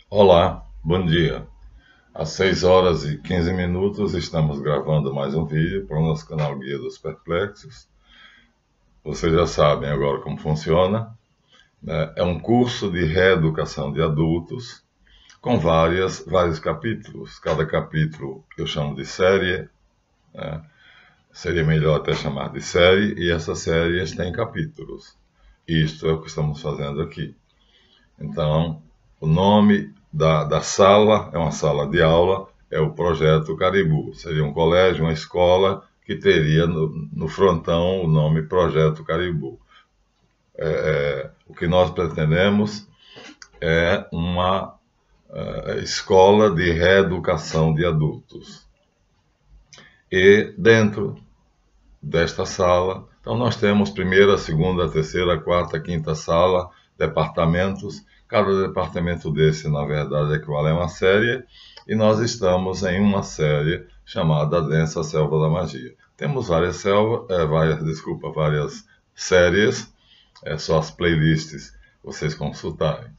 Olá, bom dia. Às 6 horas e 15 minutos estamos gravando mais um vídeo para o nosso canal Guia dos Perplexos. Vocês já sabem agora como funciona, né? É um curso de reeducação de adultos com vários capítulos. Cada capítulo eu chamo de série, né? Seria melhor até chamar de série, e essas séries têm capítulos. Isto é o que estamos fazendo aqui. Então, o nome da sala é uma sala de aula, é o Projeto Caribu. Seria um colégio, uma escola que teria no frontão o nome Projeto Caribu. O que nós pretendemos é uma escola de reeducação de adultos. E dentro desta sala, então nós temos primeira, segunda, terceira, quarta, quinta sala, departamentos. Cada departamento desse, na verdade, equivale a uma série, e nós estamos em uma série chamada Densa Selva da Magia. Temos várias séries, só as playlists vocês consultarem.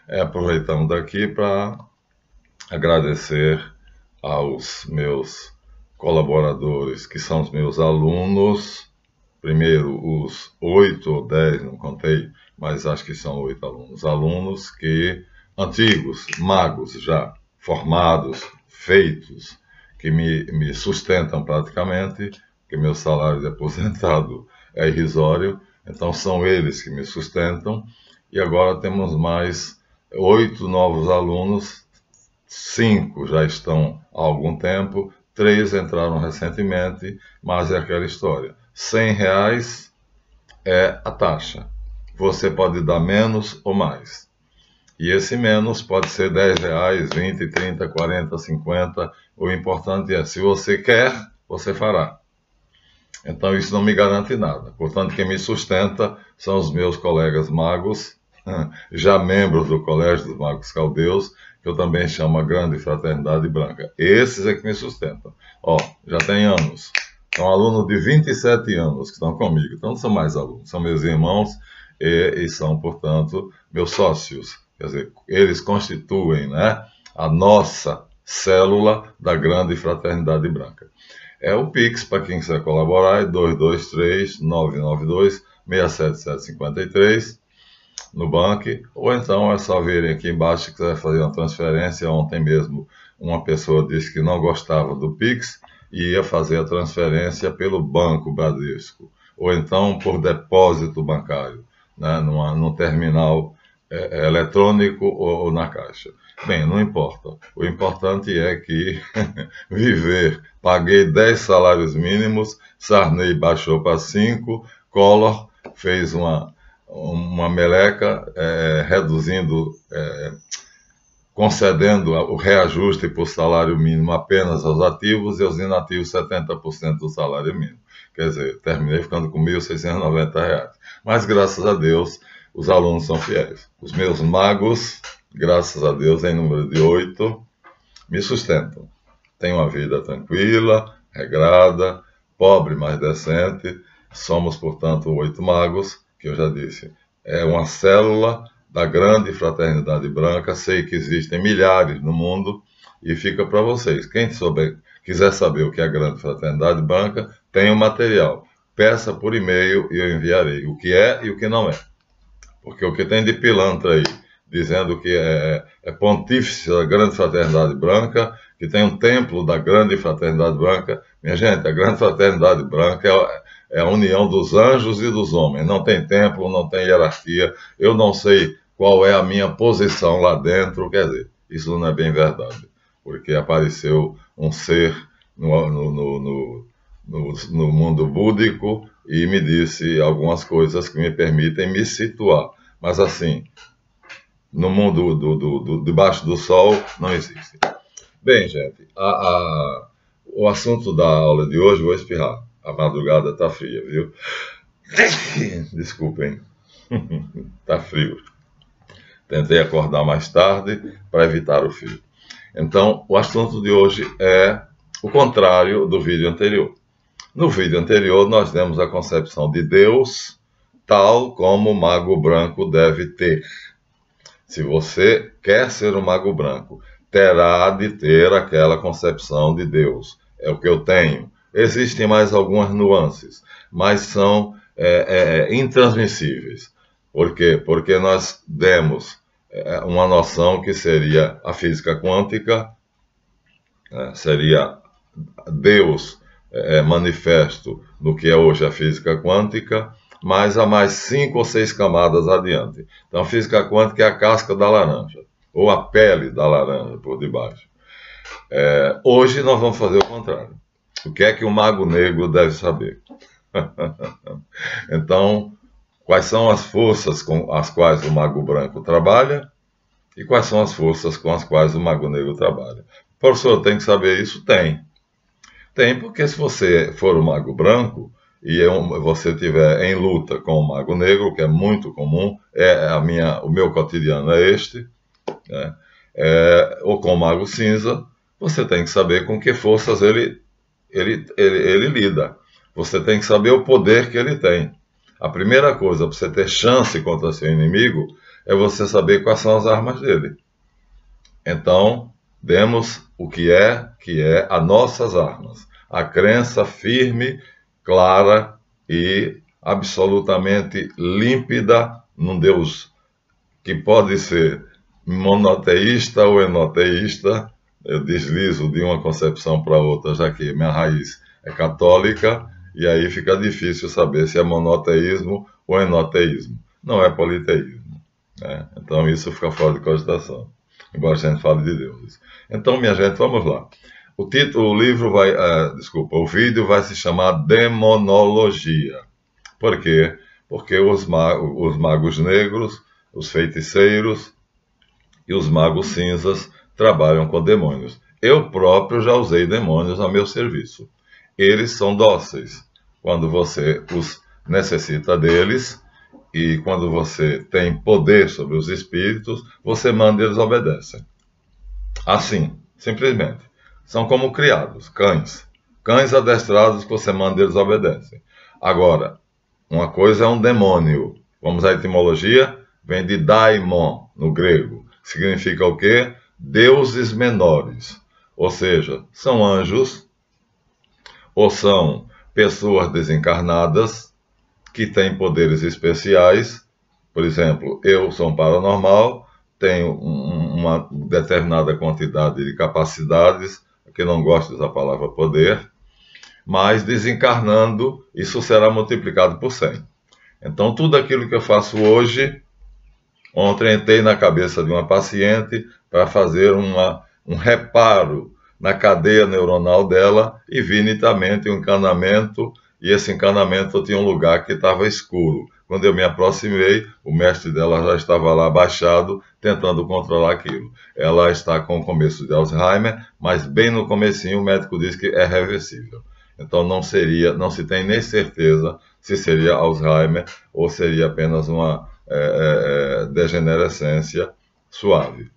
Aproveitamos daqui para agradecer aos meus colaboradores, que são os meus alunos. Primeiro, os 8 ou 10, não contei, mas acho que são 8 alunos. Alunos que, antigos, magos já, formados, feitos, que me sustentam praticamente, porque meu salário de aposentado é irrisório, então são eles que me sustentam. E agora temos mais 8 novos alunos, 5 já estão há algum tempo, 3 entraram recentemente, mas é aquela história. R$100 é a taxa. Você pode dar menos ou mais. E esse menos pode ser R$10, 20, 30, 40, 50. O importante é, se você quer, você fará. Então isso não me garante nada. Portanto, quem me sustenta são os meus colegas magos, já membros do Colégio dos Magos Caldeus, que eu também chamo a Grande Fraternidade Branca. Esses é que me sustentam. Já tem anos. São alunos de 27 anos que estão comigo. Então não são mais alunos, são meus irmãos e são, portanto, meus sócios. Quer dizer, eles constituem, né, a nossa célula da Grande Fraternidade Branca. O Pix, para quem quiser colaborar, é 223-992-67753 no banco, ou então é só virem aqui embaixo se quiser fazer uma transferência. Ontem mesmo uma pessoa disse que não gostava do Pix e ia fazer a transferência pelo Banco Bradesco, ou então por depósito bancário, né, num terminal eletrônico ou na caixa. Bem, não importa. O importante é que viver. Paguei 10 salários mínimos, Sarney baixou para 5, Collor fez uma meleca, reduzindo, concedendo o reajuste por salário mínimo apenas aos ativos e aos inativos 70% do salário mínimo. Quer dizer, terminei ficando com R$1.690. Mas, graças a Deus, os alunos são fiéis. Os meus magos, graças a Deus, em número de 8, me sustentam. Tenho uma vida tranquila, regrada, pobre, mas decente. Somos, portanto, 8 magos, que eu já disse. É uma célula da Grande Fraternidade Branca. Sei que existem milhares no mundo e fica para vocês. Quem quiser saber o que é a Grande Fraternidade Branca, tem o material. Peça por e-mail e eu enviarei o que é e o que não é. Porque o que tem de pilantra aí, dizendo que é pontífice da Grande Fraternidade Branca, que tem um templo da Grande Fraternidade Branca. Minha gente, a Grande Fraternidade Branca é a união dos anjos e dos homens. Não tem templo, não tem hierarquia. Eu não sei qual é a minha posição lá dentro. Quer dizer, isso não é bem verdade, porque apareceu um ser no mundo búdico e me disse algumas coisas que me permitem me situar. Mas assim, no mundo debaixo do sol não existe. Bem, gente, o assunto da aula de hoje, vou espirrar. A madrugada está fria, viu? Desculpem, está frio. Tentei acordar mais tarde para evitar o frio. Então, o assunto de hoje é o contrário do vídeo anterior. No vídeo anterior, nós demos a concepção de Deus tal como o mago branco deve ter. Se você quer ser um mago branco, terá de ter aquela concepção de Deus. É o que eu tenho. Existem mais algumas nuances, mas são intransmissíveis. Por quê? Porque nós demos uma noção que seria a física quântica, seria Deus manifesto no que é hoje a física quântica, mas há mais 5 ou 6 camadas adiante. Então, a física quântica é a casca da laranja, ou a pele da laranja por debaixo. Hoje nós vamos fazer o contrário. O que é que o mago negro deve saber? Então, quais são as forças com as quais o mago branco trabalha e quais são as forças com as quais o mago negro trabalha? Professor, tem que saber isso? Tem. Tem, porque se você for o mago branco e você estiver em luta com o mago negro, que é muito comum, o meu cotidiano é este, né? Ou com o mago cinza, você tem que saber com que forças ele lida. Você tem que saber o poder que ele tem. A primeira coisa para você ter chance contra seu inimigo é você saber quais são as armas dele. Então, demos o que é as nossas armas. A crença firme, clara e absolutamente límpida num Deus que pode ser monoteísta ou enoteísta. Eu deslizo de uma concepção para outra, já que minha raiz é católica, e aí fica difícil saber se é monoteísmo ou enoteísmo. Não é politeísmo, né? Então isso fica fora de cogitação, embora a gente fale de deuses. Então, minha gente, vamos lá. O vídeo vai se chamar Demonologia. Por quê? Porque os magos negros, os feiticeiros e os magos cinzas trabalham com demônios. Eu próprio já usei demônios a meu serviço. Eles são dóceis quando você os necessita deles, e quando você tem poder sobre os espíritos, você manda e eles obedecem. Assim, simplesmente. São como criados, cães. Cães adestrados que você manda e eles obedecem. Agora, uma coisa é um demônio. Vamos à etimologia? Vem de daimon, no grego. Significa o quê? Deuses menores. Ou seja, são anjos ou são pessoas desencarnadas que têm poderes especiais. Por exemplo, eu sou um paranormal, tenho uma determinada quantidade de capacidades, que não gosto da palavra poder, mas desencarnando, isso será multiplicado por 100. Então, tudo aquilo que eu faço hoje, ontem entrei na cabeça de uma paciente para fazer um reparo na cadeia neuronal dela e vi nitidamente um encanamento, e esse encanamento tinha um lugar que estava escuro. Quando eu me aproximei, o mestre dela já estava lá abaixado, tentando controlar aquilo. Ela está com o começo de Alzheimer, mas bem no comecinho o médico disse que é reversível. Então não se tem nem certeza se seria Alzheimer ou seria apenas uma degenerescência suave.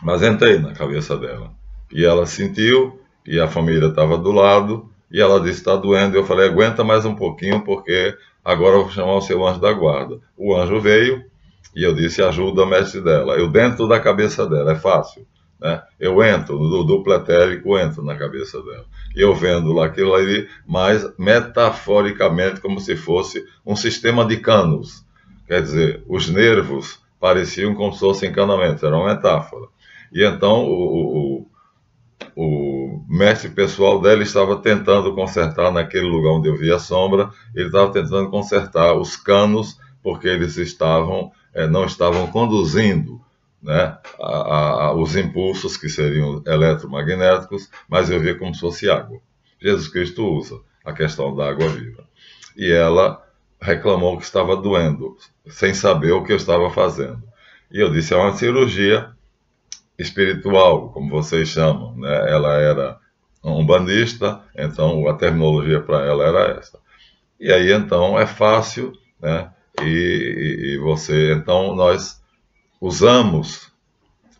Mas entrei na cabeça dela. E ela sentiu, e a família estava do lado, e ela disse, está doendo. E eu falei, aguenta mais um pouquinho, porque agora eu vou chamar o seu anjo da guarda. O anjo veio, e eu disse, ajuda a mestre dela. Eu dentro da cabeça dela, é fácil, né? Eu entro, do duplo etérico, entro na cabeça dela. E eu vendo lá aquilo ali, mas metaforicamente, como se fosse um sistema de canos. Quer dizer, os nervos pareciam como se fossem encanamentos, era uma metáfora. E então o mestre pessoal dela estava tentando consertar naquele lugar onde eu vi a sombra, ele estava tentando consertar os canos, porque eles não estavam conduzindo, né, os impulsos que seriam eletromagnéticos, mas eu vi como se fosse água. Jesus Cristo usa a questão da água viva. E ela reclamou que estava doendo, sem saber o que eu estava fazendo. E eu disse, é uma cirurgia espiritual, como vocês chamam, né? Ela era umbandista, então a terminologia para ela era essa. E aí então é fácil, né? Então nós usamos,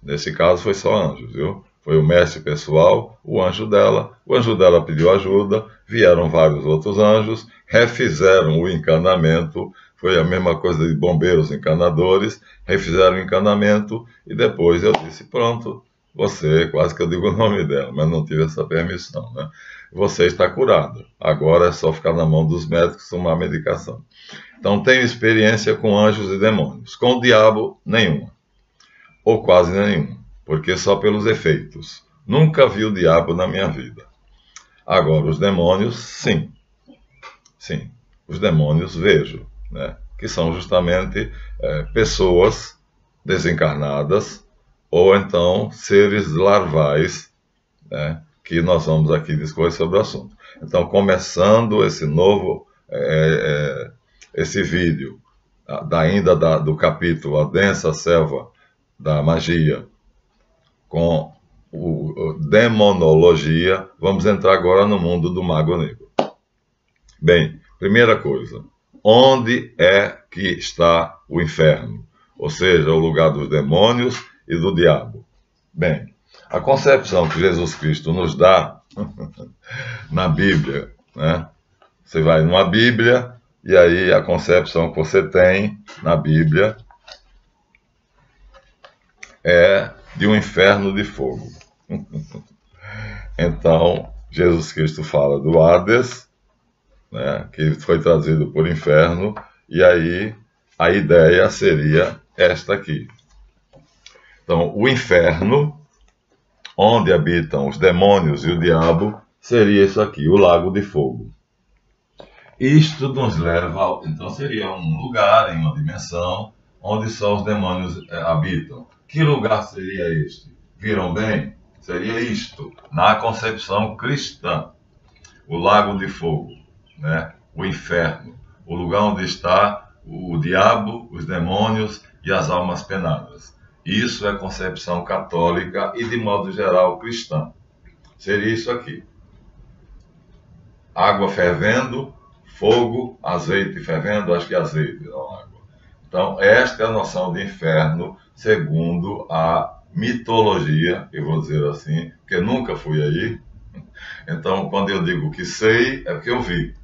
nesse caso foi só anjos, viu? Foi o mestre pessoal, o anjo dela pediu ajuda, vieram vários outros anjos, refizeram o encanamento, Foi a mesma coisa de bombeiros encanadores, refizeram o encanamento e depois eu disse, pronto, você, quase que eu digo o nome dela, mas não tive essa permissão, né? Você está curado. Agora é só ficar na mão dos médicos tomar medicação. Então tenho experiência com anjos e demônios. Com o diabo, nenhuma. Ou quase nenhuma. Porque só pelos efeitos. Nunca vi o diabo na minha vida. Agora, os demônios, sim. Sim. Os demônios vejo, né? Que são justamente pessoas desencarnadas ou então seres larvais, né? Que nós vamos aqui discorrer sobre o assunto. Então, começando esse novo, esse vídeo, do capítulo A Densa Selva da Magia, com demonologia, vamos entrar agora no mundo do Mago Negro. Bem, primeira coisa, onde é que está o inferno? Ou seja, o lugar dos demônios e do diabo. Bem, a concepção que Jesus Cristo nos dá na Bíblia, né? Você vai numa Bíblia e aí a concepção que você tem na Bíblia é de um inferno de fogo. Então, Jesus Cristo fala do Hades, né, que foi trazido por inferno, e aí a ideia seria esta aqui. Então, o inferno, onde habitam os demônios e o diabo, seria isso aqui, o lago de fogo. Isto nos leva, então seria um lugar, em uma dimensão, onde só os demônios habitam. Que lugar seria este? Viram bem? Seria isto, na concepção cristã, o lago de fogo, né? O inferno, o lugar onde está o diabo, os demônios e as almas penadas. Isso é concepção católica e, de modo geral, cristã. Seria isso aqui. Água fervendo, fogo, azeite fervendo, acho que é azeite, não água. Então, esta é a noção de inferno, segundo a mitologia, eu vou dizer assim, porque nunca fui aí. Então, quando eu digo que sei, é porque eu vi.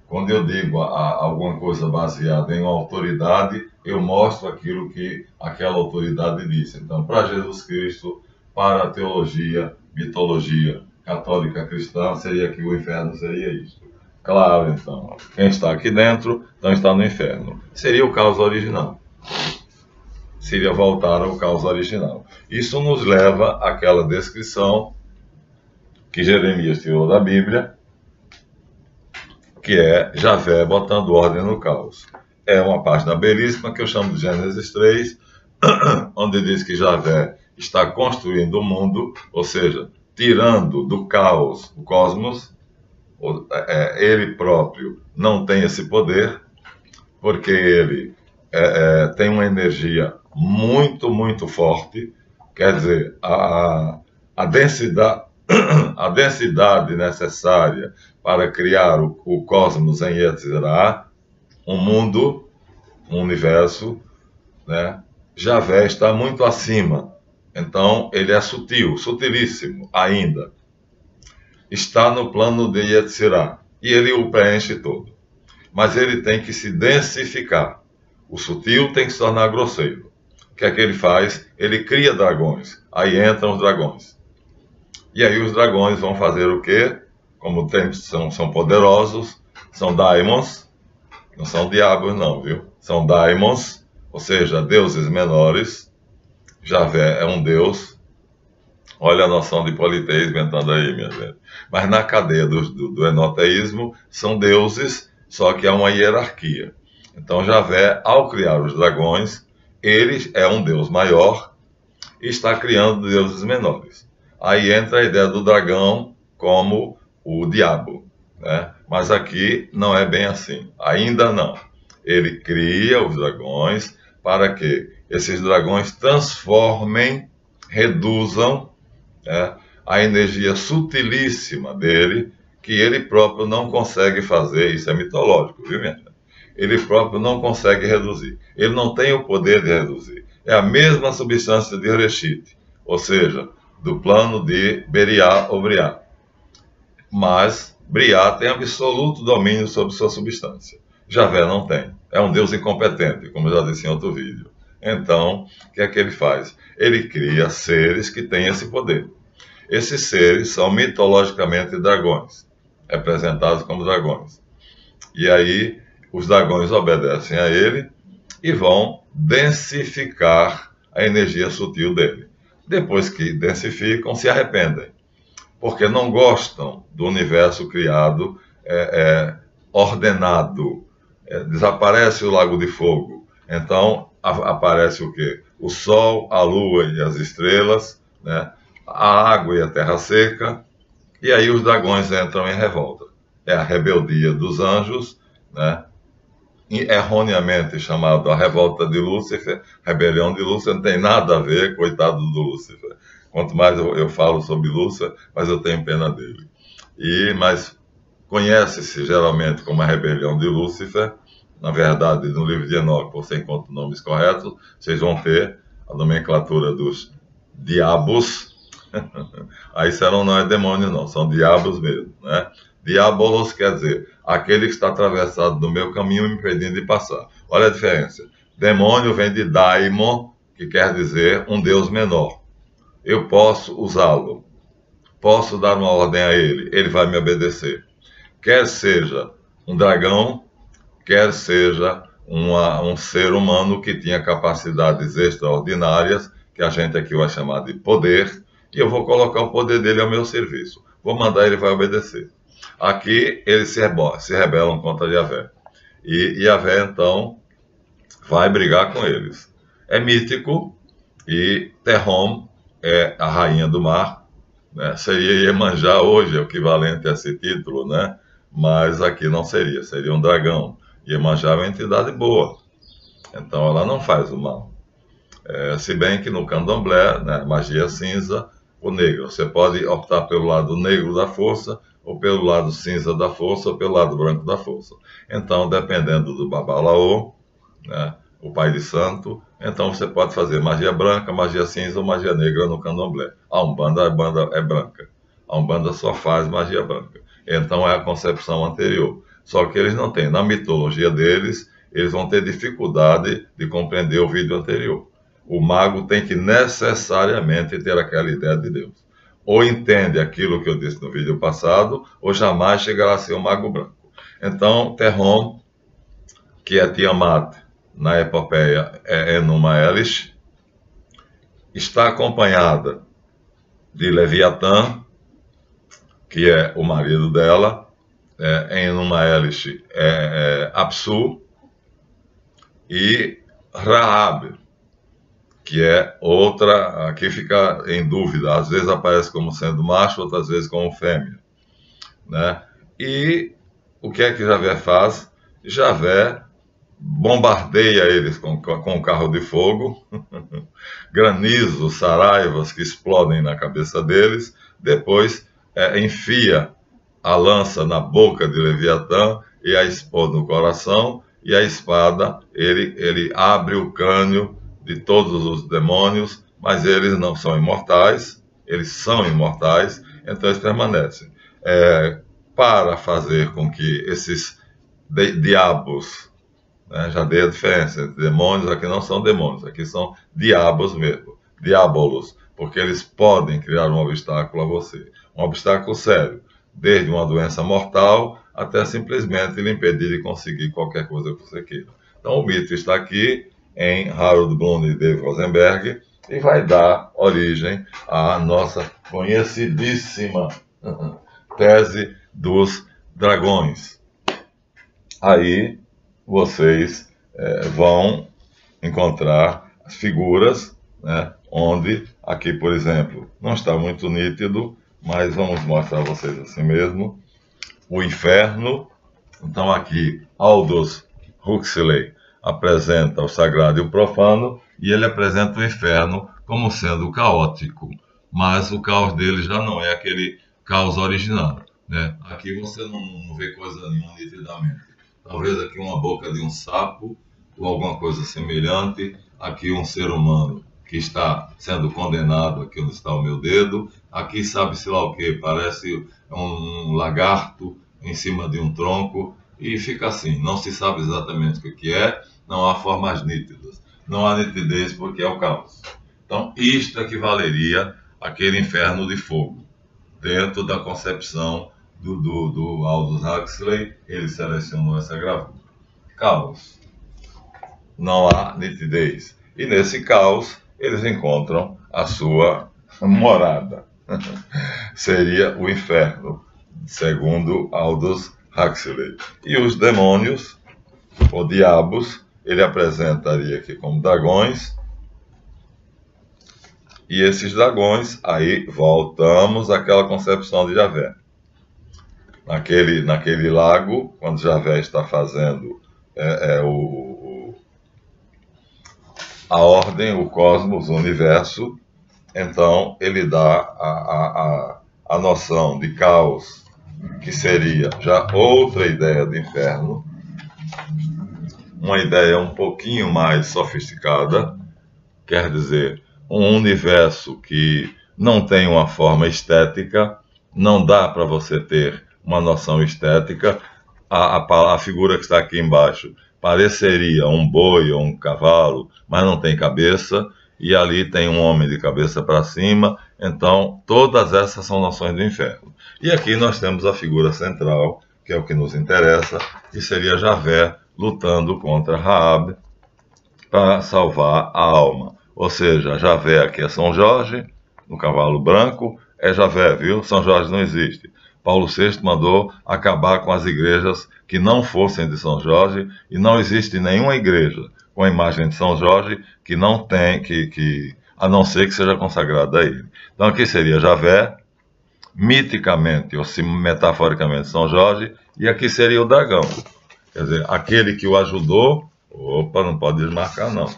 Quando eu digo alguma coisa baseada em uma autoridade, eu mostro aquilo que aquela autoridade disse. Então, para Jesus Cristo, para a teologia, mitologia católica cristã, seria que o inferno seria isto. Claro, então, quem está aqui dentro, então está no inferno. Seria o caos original. Seria voltar ao caos original. Isso nos leva àquela descrição que Jeremias tirou da Bíblia, que é Javé botando ordem no caos. É uma página belíssima que eu chamo de Gênesis 3, onde diz que Javé está construindo o mundo, ou seja, tirando do caos o cosmos. Ele próprio não tem esse poder, porque ele tem uma energia muito, muito forte, quer dizer, a densidade, a densidade necessária para criar o cosmos em Yetzirah, um mundo, um universo, né? Javé está muito acima, então ele é sutil, sutilíssimo ainda. Está no plano de Yetzirah, e ele o preenche todo. Mas ele tem que se densificar. O sutil tem que se tornar grosseiro. O que é que ele faz? Ele cria dragões. Aí entram os dragões. E aí os dragões vão fazer o quê? Como são poderosos, são daimons, não são diabos não, viu? São daimons, ou seja, deuses menores. Javé é um deus. Olha a noção de politeísmo inventando aí, minha gente. Mas na cadeia do enoteísmo, são deuses, só que há uma hierarquia. Então, Javé, ao criar os dragões, ele é um deus maior e está criando deuses menores. Aí entra a ideia do dragão como o diabo, né? Mas aqui não é bem assim. Ainda não. Ele cria os dragões para que esses dragões transformem, reduzam, a energia sutilíssima dele, que ele próprio não consegue fazer. Isso é mitológico, viu, minha gente? Ele próprio não consegue reduzir. Ele não tem o poder de reduzir. É a mesma substância de Reshit, ou seja, do plano de Beriá ou Briá. Mas Briá tem absoluto domínio sobre sua substância. Javé não tem. É um Deus incompetente, como eu já disse em outro vídeo. Então, o que é que ele faz? Ele cria seres que têm esse poder. Esses seres são mitologicamente dragões, representados como dragões. E aí, os dragões obedecem a ele e vão densificar a energia sutil dele. Depois que densificam, se arrependem, porque não gostam do universo criado, ordenado. Desaparece o Lago de Fogo, então aparece o quê? O Sol, a Lua e as estrelas, né? A água e a terra seca, e aí os dragões entram em revolta. É a rebeldia dos anjos, né? Erroneamente chamado a revolta de Lúcifer, rebelião de Lúcifer, não tem nada a ver, coitado do Lúcifer. Quanto mais eu falo sobre Lúcifer, mais eu tenho pena dele. Mas conhece-se geralmente como a rebelião de Lúcifer. Na verdade, no livro de Enoque, você encontra nomes corretos, vocês vão ter a nomenclatura dos diabos. Aí serão, não é demônio não, são diabos mesmo, né? Diabolos quer dizer, aquele que está atravessado no meu caminho me impedindo de passar. Olha a diferença. Demônio vem de daimon, que quer dizer um Deus menor. Eu posso usá-lo, posso dar uma ordem a ele, ele vai me obedecer. Quer seja um dragão, quer seja um ser humano que tinha capacidades extraordinárias, que a gente aqui vai chamar de poder, e eu vou colocar o poder dele ao meu serviço. Vou mandar, ele vai obedecer. Aqui eles se rebelam contra Javé. E Javé, então, vai brigar com eles. É mítico, e Terrom é a rainha do mar, né? Seria Iemanjá hoje, é o equivalente a esse título, né? Mas aqui não seria, seria um dragão. Iemanjá é uma entidade boa, então ela não faz o mal. Se bem que no candomblé, né, magia cinza, o negro, você pode optar pelo lado negro da força, ou pelo lado cinza da força, ou pelo lado branco da força. Então, dependendo do babalaô, né, o pai de santo, então você pode fazer magia branca, magia cinza ou magia negra no candomblé. A Umbanda é branca. A Umbanda só faz magia branca. Então é a concepção anterior. Só que eles não têm. Na mitologia deles, eles vão ter dificuldade de compreender o vídeo anterior. O mago tem que necessariamente ter aquela ideia de Deus. Ou entende aquilo que eu disse no vídeo passado, ou jamais chegará a ser um mago branco. Então, Terrom, que é Tiamat, na epopeia é Enuma Elish, está acompanhada de Leviatã, que é o marido dela, Enuma Elish é Apsu, e Rahab, que é outra, aqui fica em dúvida, às vezes aparece como sendo macho, outras vezes como fêmea, né? E o que é que Javé faz? Javé bombardeia eles com carro de fogo, granizos, saraivas que explodem na cabeça deles, depois enfia a lança na boca de Leviatã e a espada no coração, e a espada, ele abre o crânio de todos os demônios, mas eles não são imortais, eles são imortais, então eles permanecem. Para fazer com que esses diabos, né, já dei a diferença entre demônios, aqui não são demônios, aqui são diabos mesmo, diabolos, porque eles podem criar um obstáculo a você, um obstáculo sério, desde uma doença mortal até simplesmente lhe impedir de conseguir qualquer coisa que você queira. Então o mito está aqui em Harold Bloom e Dave Rosenberg e vai dar origem à nossa conhecidíssima tese dos dragões. Aí vocês vão encontrar as figuras, né, onde, aqui por exemplo, não está muito nítido, mas vamos mostrar a vocês assim mesmo, o inferno. Então aqui Aldous Huxley apresenta o sagrado e o profano, e ele apresenta o inferno como sendo caótico, mas o caos dele já não é aquele caos original, né? Aqui você não vê coisa nenhuma nitidamente. Talvez aqui uma boca de um sapo, ou alguma coisa semelhante, aqui um ser humano que está sendo condenado, aqui onde está o meu dedo, aqui sabe-se lá o que, parece um lagarto em cima de um tronco, e fica assim, não se sabe exatamente o que é, não há formas nítidas, não há nitidez porque é o caos. Então, isto equivaleria àquele inferno de fogo, dentro da concepção do Aldous Huxley. Ele selecionou essa gravura. Caos. Não há nitidez. E nesse caos, eles encontram a sua morada. Seria o inferno, segundo Aldous Huxley. E os demônios, ou diabos, ele apresentaria aqui como dragões. E esses dragões, aí voltamos àquela concepção de Javé. Naquele lago, quando Javé está fazendo a ordem, o cosmos, o universo, então ele dá a noção de caos, que seria já outra ideia do inferno, uma ideia um pouquinho mais sofisticada, quer dizer, um universo que não tem uma forma estética, não dá para você ter uma noção estética. A figura que está aqui embaixo pareceria um boi ou um cavalo, mas não tem cabeça, e ali tem um homem de cabeça para cima. Então, todas essas são noções do inferno. E aqui nós temos a figura central, que é o que nos interessa, que seria Javé lutando contra Raab para salvar a alma. Ou seja, Javé aqui é São Jorge, no cavalo branco, é Javé, viu? São Jorge não existe. Paulo VI mandou acabar com as igrejas que não fossem de São Jorge, e não existe nenhuma igreja com a imagem de São Jorge que não tem, a não ser que seja consagrada a ele. Então aqui seria Javé, miticamente ou metaforicamente São Jorge, e aqui seria o dragão. Quer dizer, aquele que o ajudou, opa, não pode desmarcar não.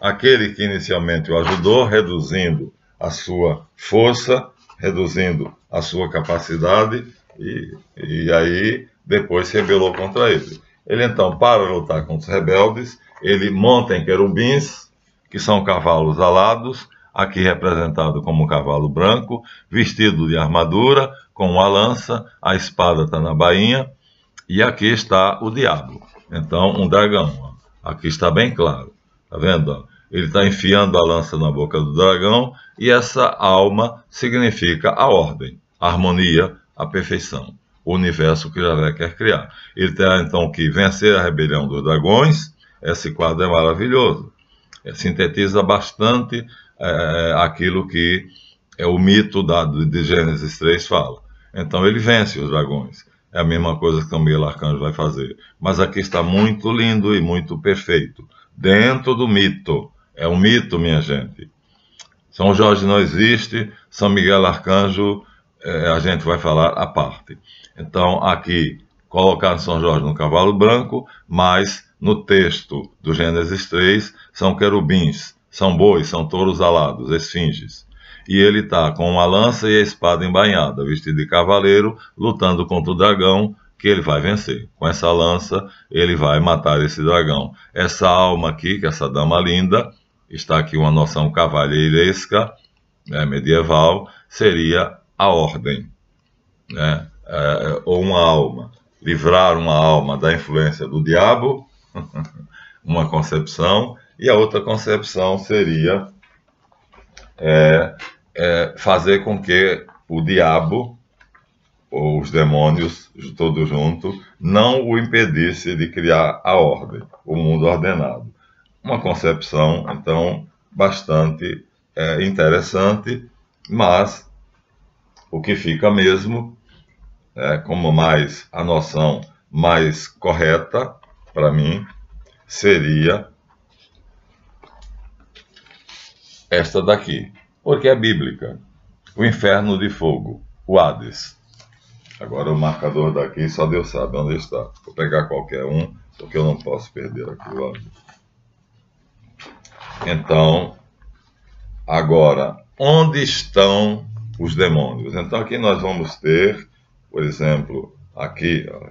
Aquele que inicialmente o ajudou, reduzindo a sua força, reduzindo a sua capacidade, e aí depois se rebelou contra ele. Ele então, para lutar contra os rebeldes, ele monta em querubins, que são cavalos alados, aqui representado como um cavalo branco, vestido de armadura, com uma lança, a espada está na bainha, e aqui está o diabo. Então, um dragão. Aqui está bem claro. Está vendo? Ele está enfiando a lança na boca do dragão, e essa alma significa a ordem, a harmonia, a perfeição, o universo que Javé quer criar. Ele terá então que vencer a rebelião dos dragões. Esse quadro é maravilhoso. Sintetiza bastante aquilo que o mito de Gênesis 3 fala. Então ele vence os dragões. É a mesma coisa que o Miguel Arcanjo vai fazer. Mas aqui está muito lindo e muito perfeito. Dentro do mito. É um mito, minha gente. São Jorge não existe, São Miguel Arcanjo a gente vai falar à parte. Então, aqui, colocar São Jorge no cavalo branco, mas no texto do Gênesis 3, são querubins, são bois, são touros alados, esfinges. E ele está com uma lança e a espada embainhada, vestido de cavaleiro, lutando contra o dragão, que ele vai vencer. Com essa lança, ele vai matar esse dragão. Essa alma aqui, que é essa dama linda, está aqui uma noção cavalheiresca, medieval, seria a ordem, né? Ou uma alma. Livrar uma alma da influência do diabo, uma concepção, e a outra concepção seria fazer com que o diabo, ou os demônios, todos juntos, não o impedisse de criar a ordem, o mundo ordenado. Uma concepção, então, bastante interessante, mas o que fica mesmo, como mais a noção mais correta, para mim, seria esta daqui, porque é bíblica. O inferno de fogo, o Hades. Agora o marcador daqui só Deus sabe onde está. Vou pegar qualquer um, porque eu não posso perder aquilo ali. Então, agora, onde estão os demônios? Então aqui nós vamos ter, por exemplo, aqui, ó,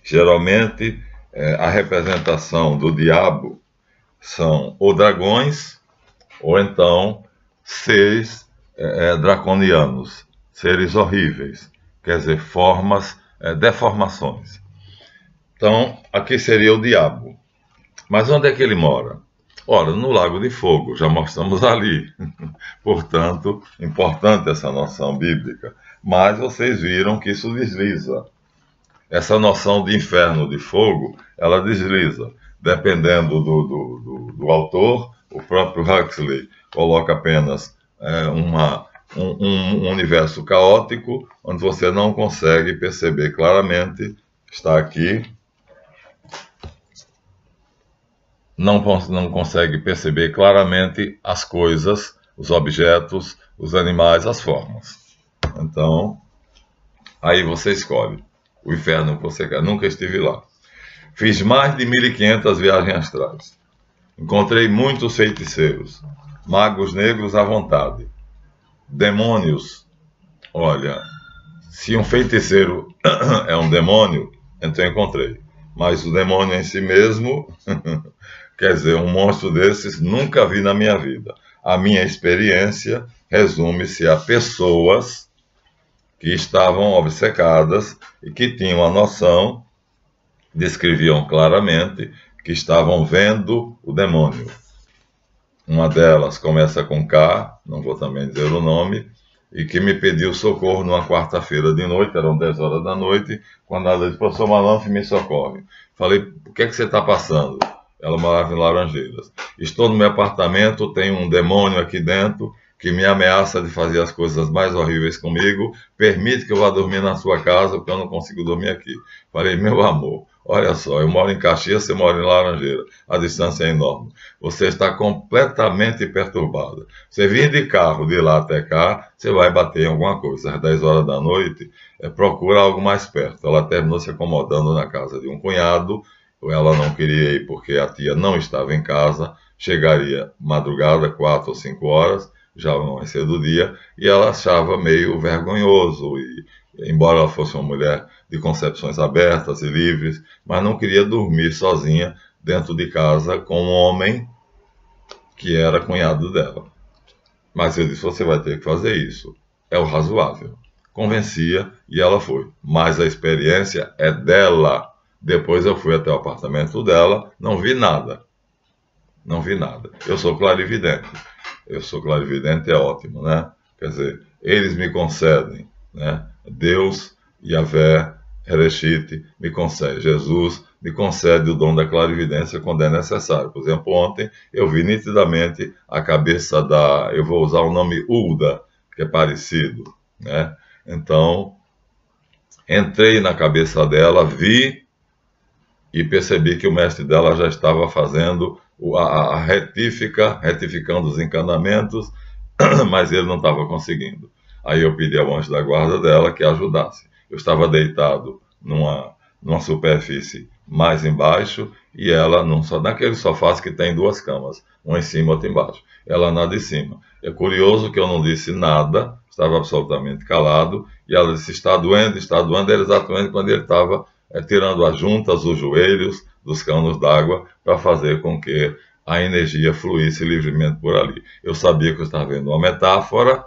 geralmente a representação do diabo são ou dragões, ou então seres draconianos, seres horríveis, quer dizer, formas deformações. Então, aqui seria o diabo. Mas onde é que ele mora? Ora, no Lago de Fogo, já mostramos ali. Portanto, importante essa noção bíblica. Mas vocês viram que isso desliza. Essa noção de inferno de fogo, ela desliza. Dependendo do autor, o próprio Huxley coloca apenas um universo caótico, onde você não consegue perceber claramente, está aqui, não consegue perceber claramente as coisas, os objetos, os animais, as formas. Então, aí você escolhe o inferno que você quer. Nunca estive lá. Fiz mais de 1.500 viagens astrais. Encontrei muitos feiticeiros, magos negros à vontade, demônios. Olha, se um feiticeiro é um demônio, então encontrei. Mas o demônio em si mesmo, quer dizer, um monstro desses, nunca vi na minha vida. A minha experiência resume-se a pessoas que estavam obcecadas e que tinham a noção, descreviam claramente, que estavam vendo o demônio. Uma delas começa com K, não vou também dizer o nome, e que me pediu socorro numa quarta-feira de noite, eram 10 horas da noite, quando ela disse, professor Maluf, me socorre. Falei, o que é que você está passando? Ela morava em Laranjeiras. Estou no meu apartamento, tem um demônio aqui dentro, que me ameaça de fazer as coisas mais horríveis comigo, permite que eu vá dormir na sua casa, porque eu não consigo dormir aqui. Falei, meu amor, olha só, eu moro em Caxias, você mora em Laranjeira, a distância é enorme. Você está completamente perturbada. Você vir de carro de lá até cá, você vai bater em alguma coisa. Às 10 horas da noite, procura algo mais perto. Ela terminou se acomodando na casa de um cunhado, ela não queria ir porque a tia não estava em casa, chegaria madrugada, 4 ou 5 horas, já não ser do dia, e ela achava meio vergonhoso, e, embora ela fosse uma mulher de concepções abertas e livres, mas não queria dormir sozinha dentro de casa com um homem que era cunhado dela. Mas eu disse, você vai ter que fazer isso, é o razoável. Convencia e ela foi, mas a experiência é dela. Depois eu fui até o apartamento dela, não vi nada. Não vi nada. Eu sou clarividente. Eu sou clarividente, é ótimo, né? Quer dizer, eles me concedem, né? Deus, Yahvé, Ereshit, me concede. Jesus me concede o dom da clarividência quando é necessário. Por exemplo, ontem eu vi nitidamente a cabeça da... Eu vou usar o nome Ulda, que é parecido, né? Então, entrei na cabeça dela, vi e percebi que o mestre dela já estava fazendo a retificando os encanamentos, mas ele não estava conseguindo. Aí eu pedi ao anjo da guarda dela que ajudasse. Eu estava deitado numa superfície mais embaixo e ela naqueles sofás que tem duas camas, uma em cima e outra embaixo. Ela nada em cima. É curioso que eu não disse nada, estava absolutamente calado, e ela disse, está doendo, era exatamente quando ele estava tirando as juntas, os joelhos dos canos d'água para fazer com que a energia fluísse livremente por ali. Eu sabia que eu estava vendo uma metáfora,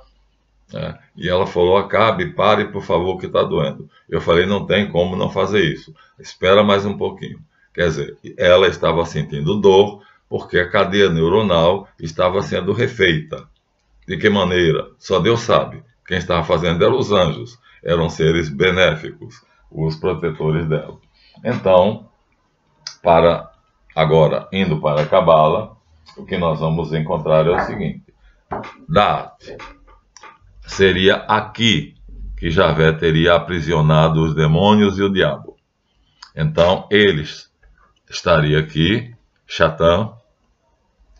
né? E ela falou, acabe, pare, por favor, que está doendo. Eu falei, não tem como não fazer isso. Espera mais um pouquinho. Quer dizer, ela estava sentindo dor porque a cadeia neuronal estava sendo refeita. De que maneira? Só Deus sabe. Quem estava fazendo eram os anjos. Eram seres benéficos, os protetores dela. Então, agora, indo para a Cabala, o que nós vamos encontrar é o seguinte. Da'at seria aqui que Javé teria aprisionado os demônios e o diabo. Então, eles estaria aqui, Chatã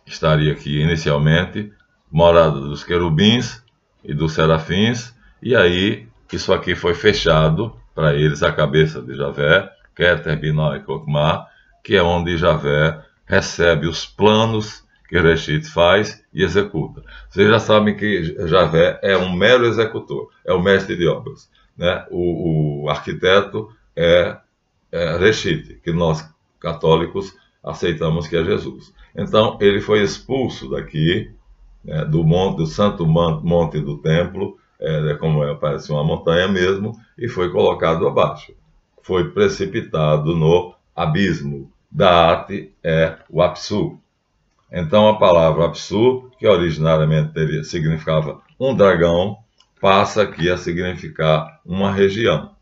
estaria aqui inicialmente, morada dos querubins e dos serafins, e aí isso aqui foi fechado para eles, a cabeça de Javé, Keter, Binó e Kokmá, que é onde Javé recebe os planos que Reshit faz e executa. Vocês já sabem que Javé é um mero executor, é o mestre de obras, né? O arquiteto é Reshit, que nós católicos aceitamos que é Jesus. Então ele foi expulso daqui, né, do santo monte do templo, como parece uma montanha mesmo, e foi colocado abaixo. foi precipitado no abismo. Da'at é o Apsu. Então a palavra Apsu, que originariamente significava um dragão, passa aqui a significar uma região.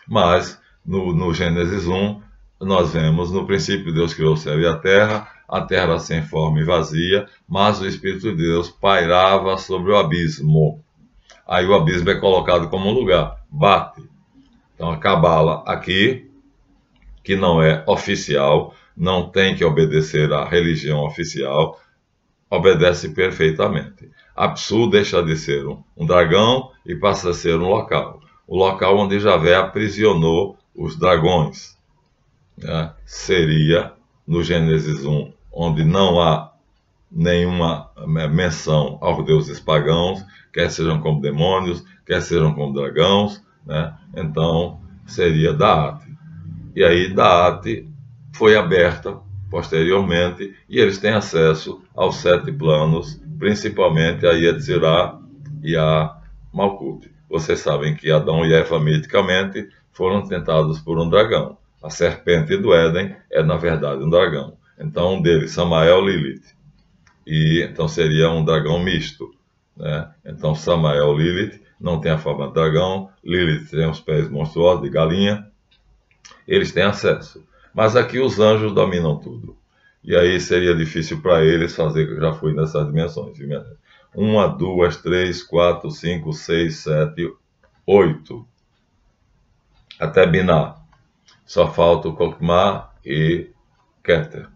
Mas no Gênesis 1, nós vemos, no princípio Deus criou o céu e a terra era sem forma e vazia, mas o Espírito de Deus pairava sobre o abismo. Aí o abismo é colocado como um lugar, Bate. Então a Cabala aqui, que não é oficial, não tem que obedecer à religião oficial, obedece perfeitamente. Apsu deixa de ser um dragão e passa a ser um local. O local onde Javé aprisionou os dragões. Né? Seria no Gênesis 1, onde não há nenhuma menção aos deuses pagãos, quer sejam como demônios, quer sejam como dragões, né? Então seria Da'at. E aí Da'at foi aberta posteriormente e eles têm acesso aos 7 planos, principalmente a Yetzirah e a Malkut. Vocês sabem que Adão e Eva miticamente foram tentados por um dragão. A serpente do Éden é, na verdade, um dragão. Então, um deles, Samael, Lilith. E então seria um dragão misto. Né? Então, Samael, Lilith, não tem a forma de dragão. Lilith tem os pés monstruosos de galinha. Eles têm acesso. Mas aqui os anjos dominam tudo. E aí seria difícil para eles fazer, já fui nessas dimensões. 1, 2, 3, 4, 5, 6, 7, 8. Até Binah. Só falta o Kokmah e Keter.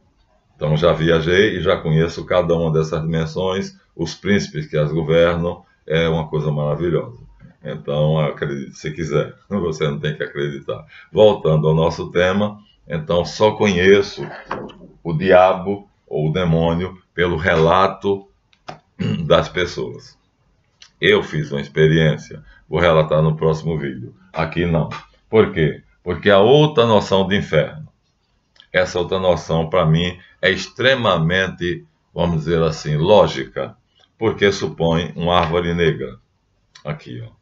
Então já viajei e já conheço cada uma dessas dimensões, os príncipes que as governam, é uma coisa maravilhosa. Então acredite se quiser, você não tem que acreditar. Voltando ao nosso tema, então só conheço o diabo ou o demônio pelo relato das pessoas. Eu fiz uma experiência, vou relatar no próximo vídeo. Aqui não. Por quê? Porque a outra noção de inferno, essa outra noção para mim é extremamente, vamos dizer assim, lógica, porque supõe uma árvore negra. Aqui, ó.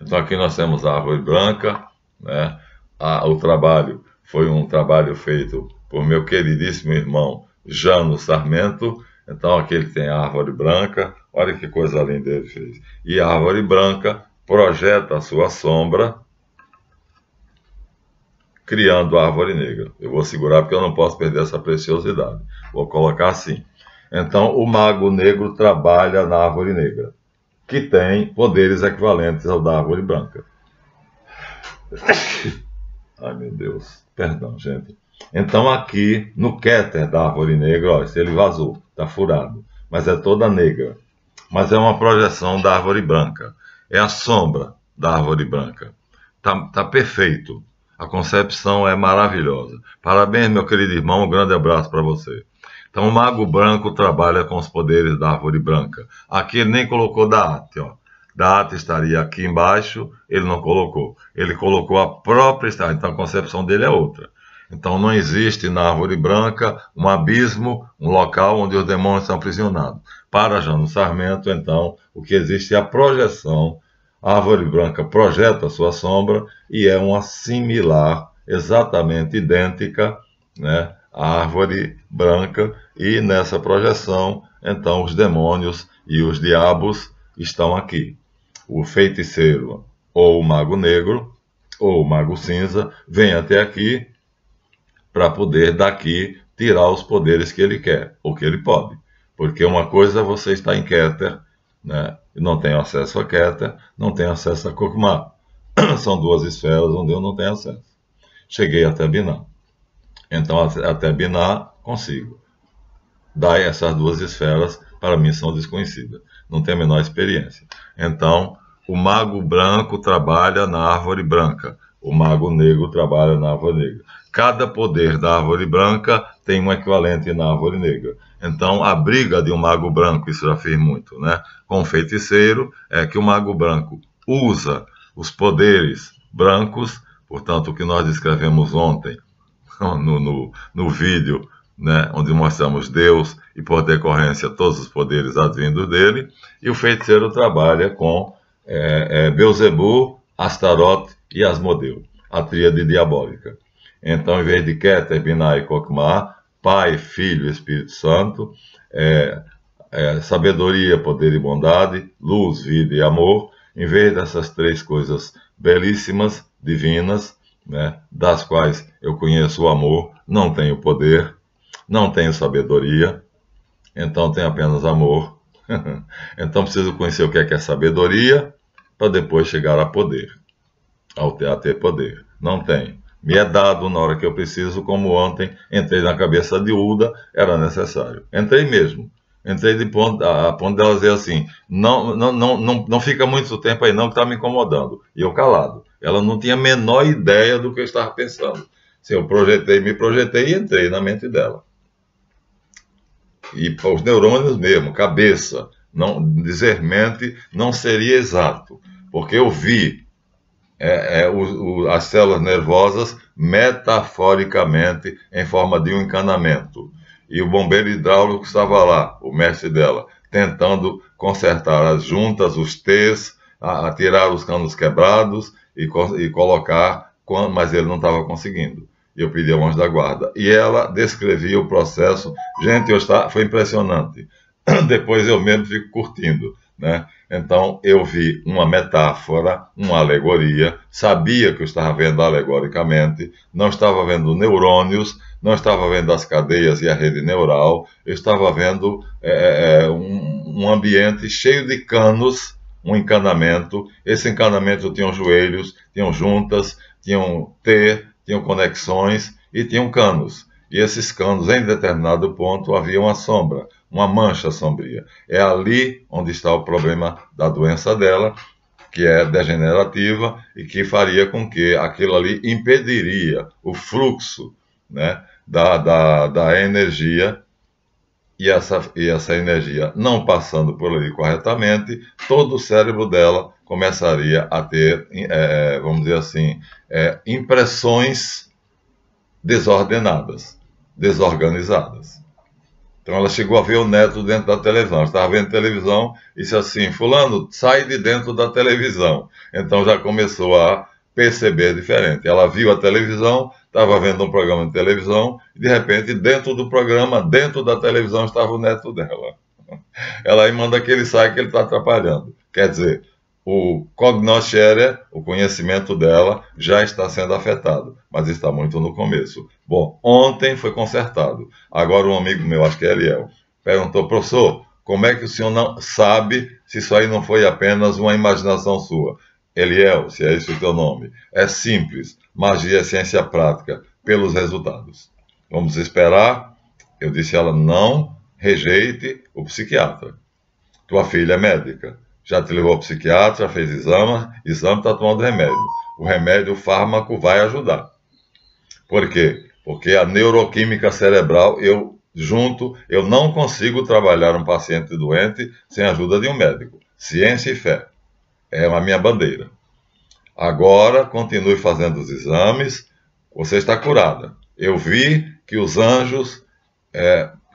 Então aqui nós temos a árvore branca, né? O trabalho foi um trabalho feito por meu queridíssimo irmão Jano Sarmento. Então aqui ele tem a árvore branca, olha que coisa linda ele fez. E a árvore branca projeta a sua sombra, criando a árvore negra. Eu vou segurar porque eu não posso perder essa preciosidade. Vou colocar assim. Então o mago negro trabalha na árvore negra, que tem poderes equivalentes ao da árvore branca. Ai, meu Deus. Perdão, gente. Então, aqui, no Keter da árvore negra, ó, ele vazou, está furado. Mas é toda negra. Mas é uma projeção da árvore branca. É a sombra da árvore branca. Tá perfeito. A concepção é maravilhosa. Parabéns, meu querido irmão. Um grande abraço para você. Então, o mago branco trabalha com os poderes da árvore branca. Aqui ele nem colocou Da'at, ó. Da'at estaria aqui embaixo, ele não colocou. Ele colocou a própria estátua, então a concepção dele é outra. Então não existe na árvore branca um abismo, um local onde os demônios são aprisionados. Para Jano Sarmento, então, o que existe é a projeção. A árvore branca projeta a sua sombra e é uma similar, exatamente idêntica, né, à árvore branca. E nessa projeção, então, os demônios e os diabos estão aqui. O feiticeiro, ou o mago negro, ou o mago cinza, vem até aqui para poder daqui tirar os poderes que ele quer, ou que ele pode. Porque uma coisa é você estar em Keter, né? Não tem acesso a Keter, não tem acesso a Kokmah. São duas esferas onde eu não tenho acesso. Cheguei até Binah. Então, até Binah, consigo. Daí, essas duas esferas, para mim, são desconhecidas. Não tenho a menor experiência. Então, o mago branco trabalha na árvore branca. O mago negro trabalha na árvore negra. Cada poder da árvore branca tem um equivalente na árvore negra. Então, a briga de um mago branco, isso já fiz muito, né? Com o feiticeiro, é que o mago branco usa os poderes brancos, portanto, o que nós descrevemos ontem no vídeo, né, onde mostramos Deus e, por decorrência, todos os poderes advindos dele, e o feiticeiro trabalha com Belzebu, Astarote e Asmodeu. a tríade diabólica. Então, em vez de Keter, Binah e Kokmah, Pai, Filho e Espírito Santo, sabedoria, poder e bondade, luz, vida e amor, em vez dessas três coisas belíssimas, divinas, né, das quais eu conheço o amor, não tenho poder, não tenho sabedoria, então tenho apenas amor. Então preciso conhecer o que é sabedoria, para depois chegar a poder, a ter poder. Não tenho. Me é dado na hora que eu preciso, como ontem entrei na cabeça de Uda, era necessário. Entrei mesmo. Entrei a ponto dela dizer assim, não fica muito tempo aí não, que está me incomodando. E eu calado. Ela não tinha a menor ideia do que eu estava pensando. Se eu me projetei e entrei na mente dela. E os neurônios mesmo, cabeça, não, dizer mente não seria exato, porque eu vi as células nervosas metaforicamente em forma de um encanamento. E o bombeiro hidráulico estava lá, o mestre dela, tentando consertar as juntas, os T's, a tirar os canos quebrados e colocar, mas ele não estava conseguindo. E eu pedi ao anjo da guarda. E ela descrevia o processo. Gente, foi impressionante. Depois eu mesmo fico curtindo, né? Então, eu vi uma metáfora, uma alegoria, sabia que eu estava vendo alegoricamente, não estava vendo neurônios, não estava vendo as cadeias e a rede neural, eu estava vendo um ambiente cheio de canos, um encanamento. Esse encanamento tinha joelhos, tinham juntas, tinham tinham conexões e tinham canos. E esses canos, em determinado ponto, havia uma sombra, uma mancha sombria. É ali onde está o problema da doença dela, que é degenerativa e que faria com que aquilo ali impediria o fluxo, né, da energia, e essa energia não passando por ali corretamente, todo o cérebro dela começaria a ter, vamos dizer assim, impressões desordenadas, desorganizadas. Então ela chegou a ver o neto dentro da televisão. Ela estava vendo televisão e disse assim, fulano, sai de dentro da televisão. Então já começou a perceber diferente. Ela viu a televisão, estava vendo um programa de televisão, e de repente, dentro do programa, dentro da televisão, estava o neto dela. Ela aí manda que ele saia, que ele está atrapalhando. Quer dizer, o cognoscere, o conhecimento dela, já está sendo afetado, mas está muito no começo. Bom, ontem foi consertado. Agora um amigo meu, acho que é Eliel, perguntou, professor, como é que o senhor não sabe se isso aí não foi apenas uma imaginação sua? Eliel, se é esse o teu nome, é simples, magia é ciência prática, pelos resultados. Vamos esperar. Eu disse a ela, não rejeite o psiquiatra. Tua filha é médica. Já te levou ao psiquiatra, já fez exame, está tomando remédio. O remédio, o fármaco vai ajudar. Por quê? Porque a neuroquímica cerebral, eu não consigo trabalhar um paciente doente sem a ajuda de um médico. Ciência e fé. É a minha bandeira. Agora, continue fazendo os exames, você está curada. Eu vi que os anjos,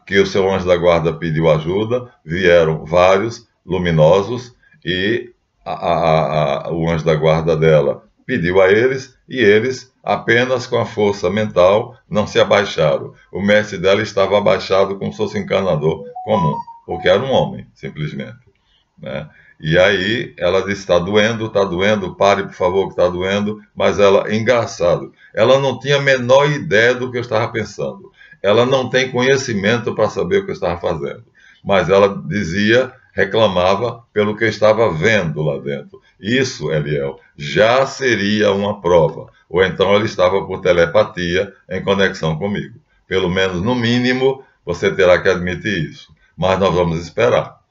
que o seu anjo da guarda pediu ajuda, vieram vários luminosos, e o anjo da guarda dela pediu a eles, e eles, apenas com a força mental, não se abaixaram. O mestre dela estava abaixado como se fosse um encanador comum, porque era um homem, simplesmente, né? E aí ela disse, está doendo, pare por favor que está doendo, mas ela, engraçado, ela não tinha a menor ideia do que eu estava pensando, ela não tem conhecimento para saber o que eu estava fazendo, mas ela dizia, reclamava pelo que eu estava vendo lá dentro. Isso, Eliel, já seria uma prova, ou então ela estava por telepatia em conexão comigo. Pelo menos, no mínimo, você terá que admitir isso, mas nós vamos esperar.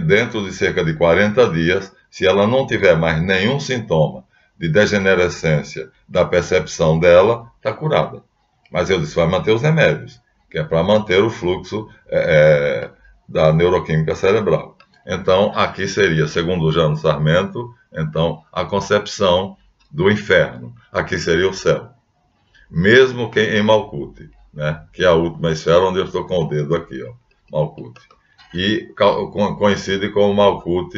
Dentro de cerca de 40 dias, se ela não tiver mais nenhum sintoma de degenerescência da percepção dela, está curada. Mas eu disse, vai manter os remédios, que é para manter o fluxo da neuroquímica cerebral. Então, aqui seria, segundo o Jano Sarmento, então, a concepção do inferno. Aqui seria o céu. Mesmo que em Malkuth, né, que é a última esfera onde eu estou com o dedo aqui, ó, Malkuth. E coincide com o Malkuth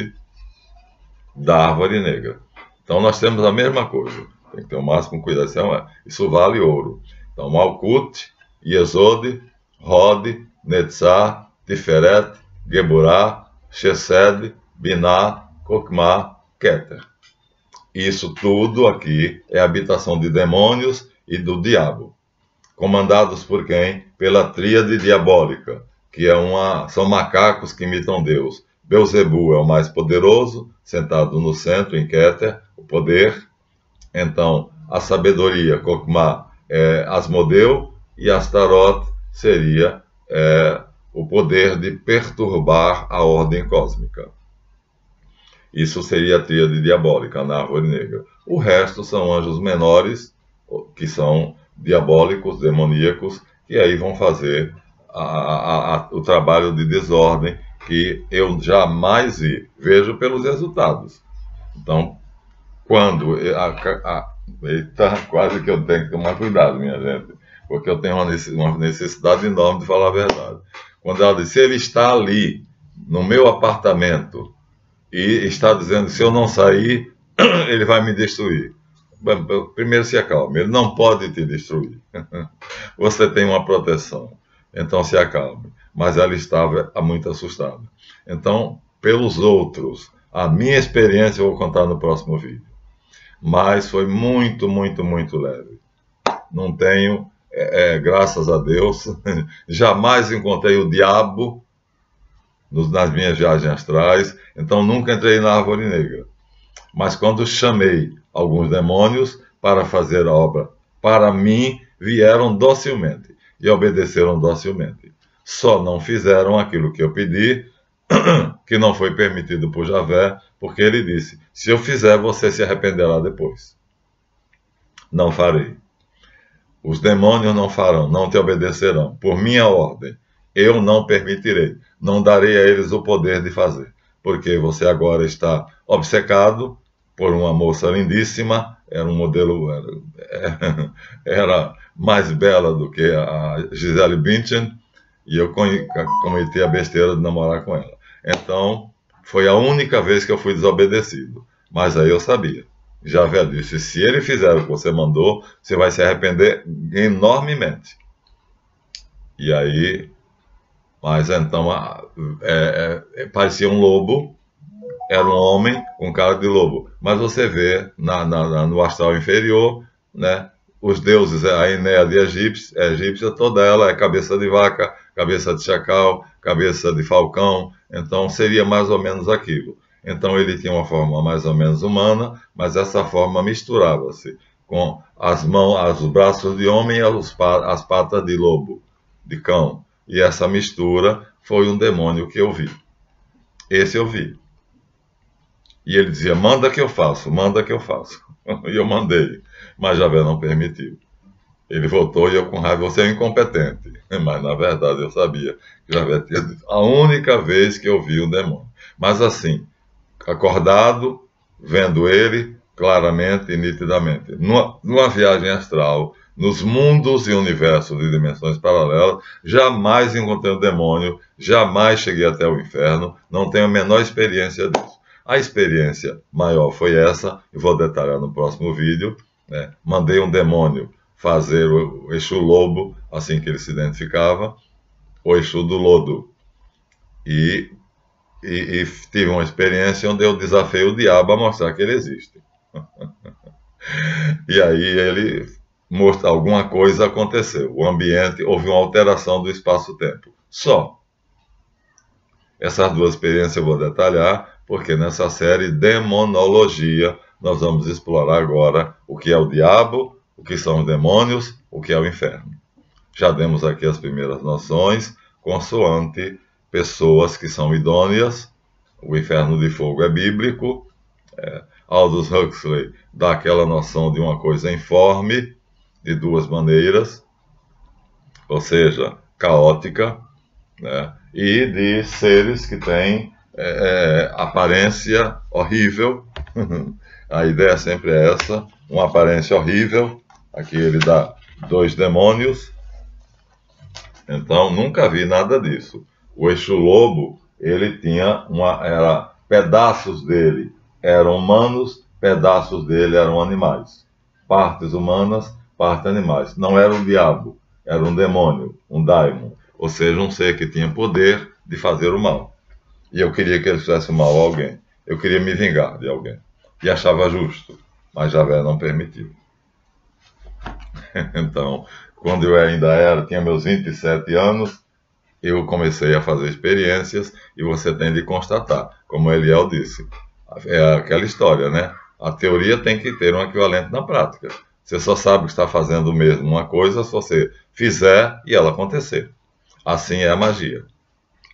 da árvore negra. Então nós temos a mesma coisa. Tem que ter o máximo cuidado. Isso vale ouro. Então, Malkut, Yesod, Hod, Netzar, Tiferet, Geburah, Chesed, Binah, Kokmah, Keter. Isso tudo aqui é habitação de demônios e do diabo. Comandados por quem? Pela tríade diabólica, que são macacos que imitam Deus. Belzebu é o mais poderoso, sentado no centro, em Keter, o poder. Então, a sabedoria, Kokmah, é Asmodeu, e Astarot seria o poder de perturbar a ordem cósmica. Isso seria a tríade diabólica na árvore negra. O resto são anjos menores, que são diabólicos, demoníacos, que aí vão fazer o trabalho de desordem que eu jamais vi. Vejo pelos resultados. Então, quando... Eita, quase que eu tenho que tomar cuidado, minha gente, porque eu tenho uma necessidade enorme de falar a verdade. Quando ela diz, se ele está ali, no meu apartamento, e está dizendo, se eu não sair, ele vai me destruir. Primeiro se acalme, ele não pode te destruir. Você tem uma proteção, então se acalme. Mas ela estava muito assustada. Então, pelos outros, a minha experiência eu vou contar no próximo vídeo. Mas foi muito, muito, muito leve. Não tenho, graças a Deus, jamais encontrei o diabo nas minhas viagens astrais, então nunca entrei na árvore negra. Mas quando chamei alguns demônios para fazer a obra para mim, vieram docilmente e obedeceram docilmente. Só não fizeram aquilo que eu pedi, que não foi permitido por Javé, porque ele disse, se eu fizer, você se arrependerá depois. Não farei. Os demônios não farão, não te obedecerão. Por minha ordem, eu não permitirei. Não darei a eles o poder de fazer. Porque você agora está obcecado por uma moça lindíssima, era um modelo, era mais bela do que a Gisele Bündchen, e eu cometi a besteira de namorar com ela. Então, foi a única vez que eu fui desobedecido. Mas aí eu sabia. Javé disse, se ele fizer o que você mandou, você vai se arrepender enormemente. E aí, mas então, parecia um lobo, era um homem com cara de lobo. Mas você vê no astral inferior, né, os deuses, a Enéade egípcia, toda ela é cabeça de vaca, cabeça de chacal, cabeça de falcão, então seria mais ou menos aquilo. Então ele tinha uma forma mais ou menos humana, mas essa forma misturava-se com as mãos, os braços de homem e as patas de lobo, de cão. E essa mistura foi um demônio que eu vi. Esse eu vi. E ele dizia, manda que eu faço, manda que eu faço. E eu mandei, mas Javé não permitiu. Ele voltou e eu com raiva, você é um incompetente. Mas na verdade eu sabia que Javé tinha dito, a única vez que eu vi um demônio. Mas assim, acordado, vendo ele claramente e nitidamente. Numa viagem astral, nos mundos e universos de dimensões paralelas, jamais encontrei um demônio, jamais cheguei até o inferno, não tenho a menor experiência disso. A experiência maior foi essa, e vou detalhar no próximo vídeo, né? Mandei um demônio fazer o Exu Lobo, assim que ele se identificava, o Exu do Lodo. E tive uma experiência onde eu desafiei o diabo a mostrar que ele existe. E aí alguma coisa aconteceu. O ambiente, houve uma alteração do espaço-tempo. Só. Essas duas experiências eu vou detalhar, porque nessa série Demonologia nós vamos explorar agora o que é o diabo, o que são os demônios, o que é o inferno. Já demos aqui as primeiras noções, consoante pessoas que são idôneas. O inferno de fogo é bíblico. Aldous Huxley dá aquela noção de uma coisa informe, de duas maneiras, ou seja, caótica, né? E de seres que têm aparência horrível. A ideia sempre é essa, uma aparência horrível. Aqui ele dá 2 demônios. Então, nunca vi nada disso. O Exu Lobo, ele tinha pedaços dele eram humanos, pedaços dele eram animais. partes humanas, partes animais. Não era um diabo, era um demônio, um daimon, ou seja, um ser que tinha poder de fazer o mal. E eu queria que ele fizesse o mal a alguém. Eu queria me vingar de alguém. E achava justo, mas Javé não permitiu. Então, quando eu ainda tinha meus 27 anos, eu comecei a fazer experiências e você tem de constatar, como Eliel disse. É aquela história, né? A teoria tem que ter um equivalente na prática. Você só sabe que está fazendo mesmo uma coisa se você fizer e ela acontecer. Assim é a magia.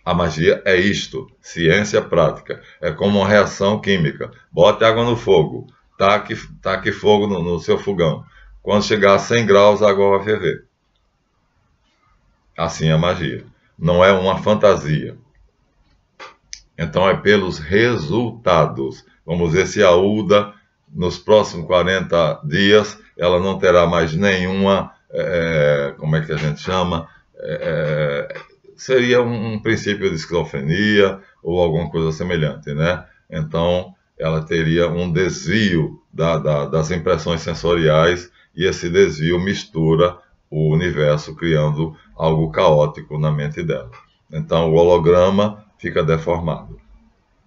A magia é isto, ciência prática. É como uma reação química. Bote água no fogo, taque fogo no seu fogão. Quando chegar a 100 graus, a água vai ferver. Assim é a magia. Não é uma fantasia. Então é pelos resultados. Vamos ver se a Uda, nos próximos 40 dias, ela não terá mais nenhuma, como é que a gente chama? Seria um princípio de esquizofrenia ou alguma coisa semelhante, né? Então ela teria um desvio das impressões sensoriais e esse desvio mistura o universo, criando algo caótico na mente dela. Então o holograma fica deformado.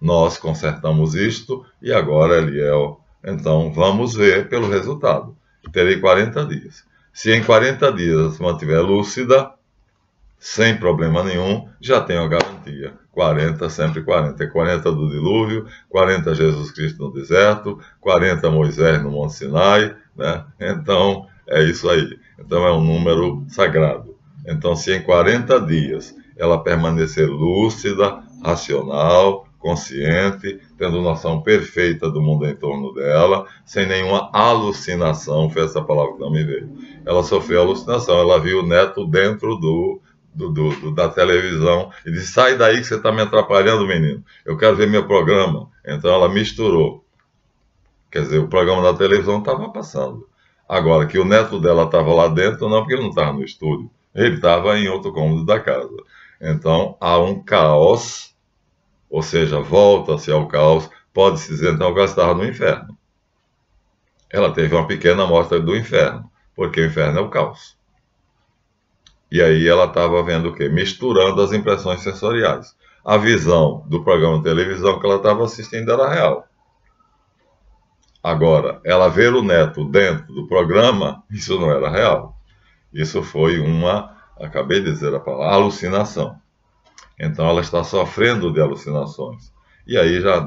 Nós consertamos isto e agora, Eliel, então vamos ver pelo resultado. Terei 40 dias. Se em 40 dias se mantiver lúcida, sem problema nenhum, já tenho a garantia. 40, sempre 40. É 40 do dilúvio, 40 Jesus Cristo no deserto, 40 Moisés no Monte Sinai, né? Então, é isso aí. Então, é um número sagrado. Então, se em 40 dias ela permanecer lúcida, racional, consciente, tendo noção perfeita do mundo em torno dela, sem nenhuma alucinação, foi essa palavra que não me veio. Ela sofreu alucinação, ela viu o neto dentro da televisão e disse: sai daí que você está me atrapalhando, menino, eu quero ver meu programa. Então ela misturou, quer dizer, o programa da televisão estava passando. Agora, que o neto dela estava lá dentro, não, porque ele não estava no estúdio, ele estava em outro cômodo da casa. Então há um caos, ou seja, volta-se ao caos. Pode-se dizer então que ela estava no inferno. Ela teve uma pequena amostra do inferno, porque o inferno é o caos. E aí ela estava vendo o quê? Misturando as impressões sensoriais. A visão do programa de televisão que ela estava assistindo era real. Agora, ela ver o neto dentro do programa, isso não era real. Isso foi acabei de dizer a palavra, alucinação. Então ela está sofrendo de alucinações. E aí já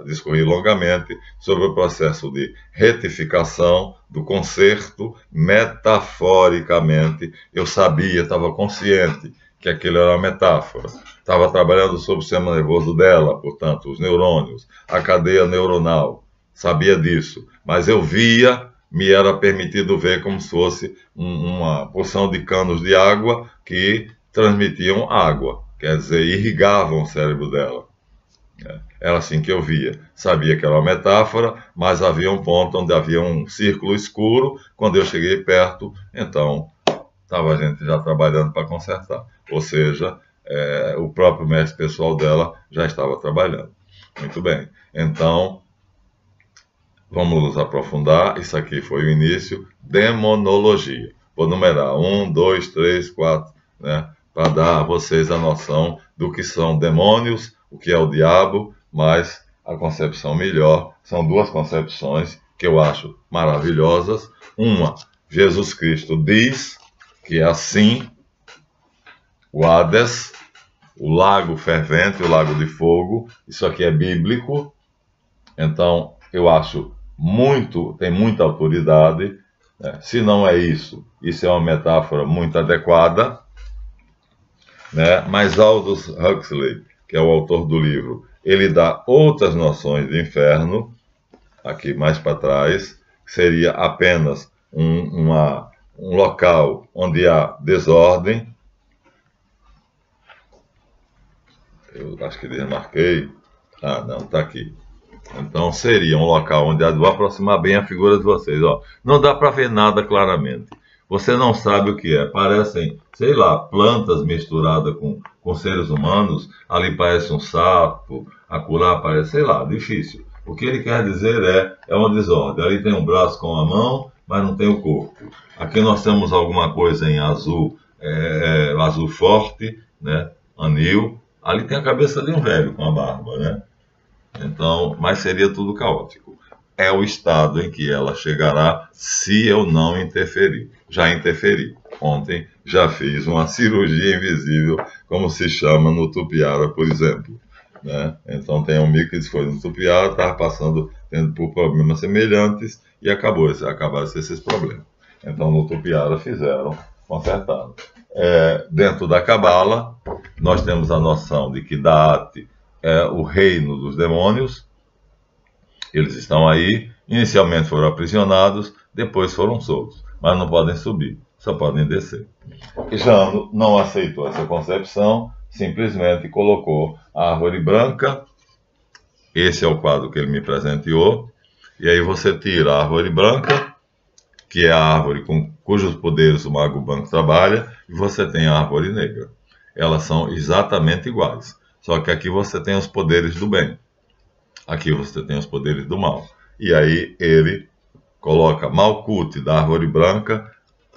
discorri longamente sobre o processo de retificação do conserto metaforicamente. Eu sabia, estava consciente que aquilo era uma metáfora. Estava trabalhando sobre o sistema nervoso dela, portanto, os neurônios, a cadeia neuronal. Sabia disso. Mas eu via, me era permitido ver como se fosse uma porção de canos de água que transmitiam água. Quer dizer, irrigavam o cérebro dela. Era assim que eu via. Sabia que era uma metáfora, mas havia um ponto onde havia um círculo escuro. Quando eu cheguei perto, então estava a gente já trabalhando para consertar. Ou seja, o próprio mestre pessoal dela já estava trabalhando. Muito bem. Então, vamos nos aprofundar. Isso aqui foi o início. Demonologia. Vou numerar 1, 2, 3, 4, né? Para dar a vocês a noção do que são demônios, o que é o diabo, mas a concepção melhor são duas concepções que eu acho maravilhosas. Uma, Jesus Cristo diz que é assim, o Hades, o lago fervente, o lago de fogo, isso aqui é bíblico, então eu acho tem muita autoridade, né? Se não é isso, isso é uma metáfora muito adequada, né? Mas Aldous Huxley, que é o autor do livro, ele dá outras noções de inferno, aqui mais para trás, que seria apenas um local onde há desordem. Eu acho que desmarquei. Ah, não, está aqui. Então seria um local onde vou aproximar bem a figura de vocês. Ó. Não dá para ver nada claramente. Você não sabe o que é. Parecem, sei lá, plantas misturadas com seres humanos. Ali parece um sapo, acolá parece, sei lá, difícil. O que ele quer dizer é uma desordem. Ali tem um braço com a mão, mas não tem o corpo. Aqui nós temos alguma coisa em azul, azul forte, né? Anil. Ali tem a cabeça de um velho com a barba, né? Então, mas seria tudo caótico. É o estado em que ela chegará se eu não interferir. Já interferi. Ontem já fiz uma cirurgia invisível, como se chama no Tupiara, por exemplo. Né? Então tem um amigo que foi no Tupiara, estava passando por problemas semelhantes e acabaram esses problemas. Então no Tupiara fizeram, consertaram. Dentro da Cabala, nós temos a noção de que Da'at é o reino dos demônios. Eles estão aí, inicialmente foram aprisionados, depois foram soltos, mas não podem subir, só podem descer. E Jano não aceitou essa concepção, simplesmente colocou a árvore branca. Esse é o quadro que ele me presenteou. E aí você tira a árvore branca, que é a árvore com cujos poderes o Mago Branco trabalha, e você tem a árvore negra. Elas são exatamente iguais, só que aqui você tem os poderes do bem, aqui você tem os poderes do mal. E aí ele coloca Malkuth da árvore branca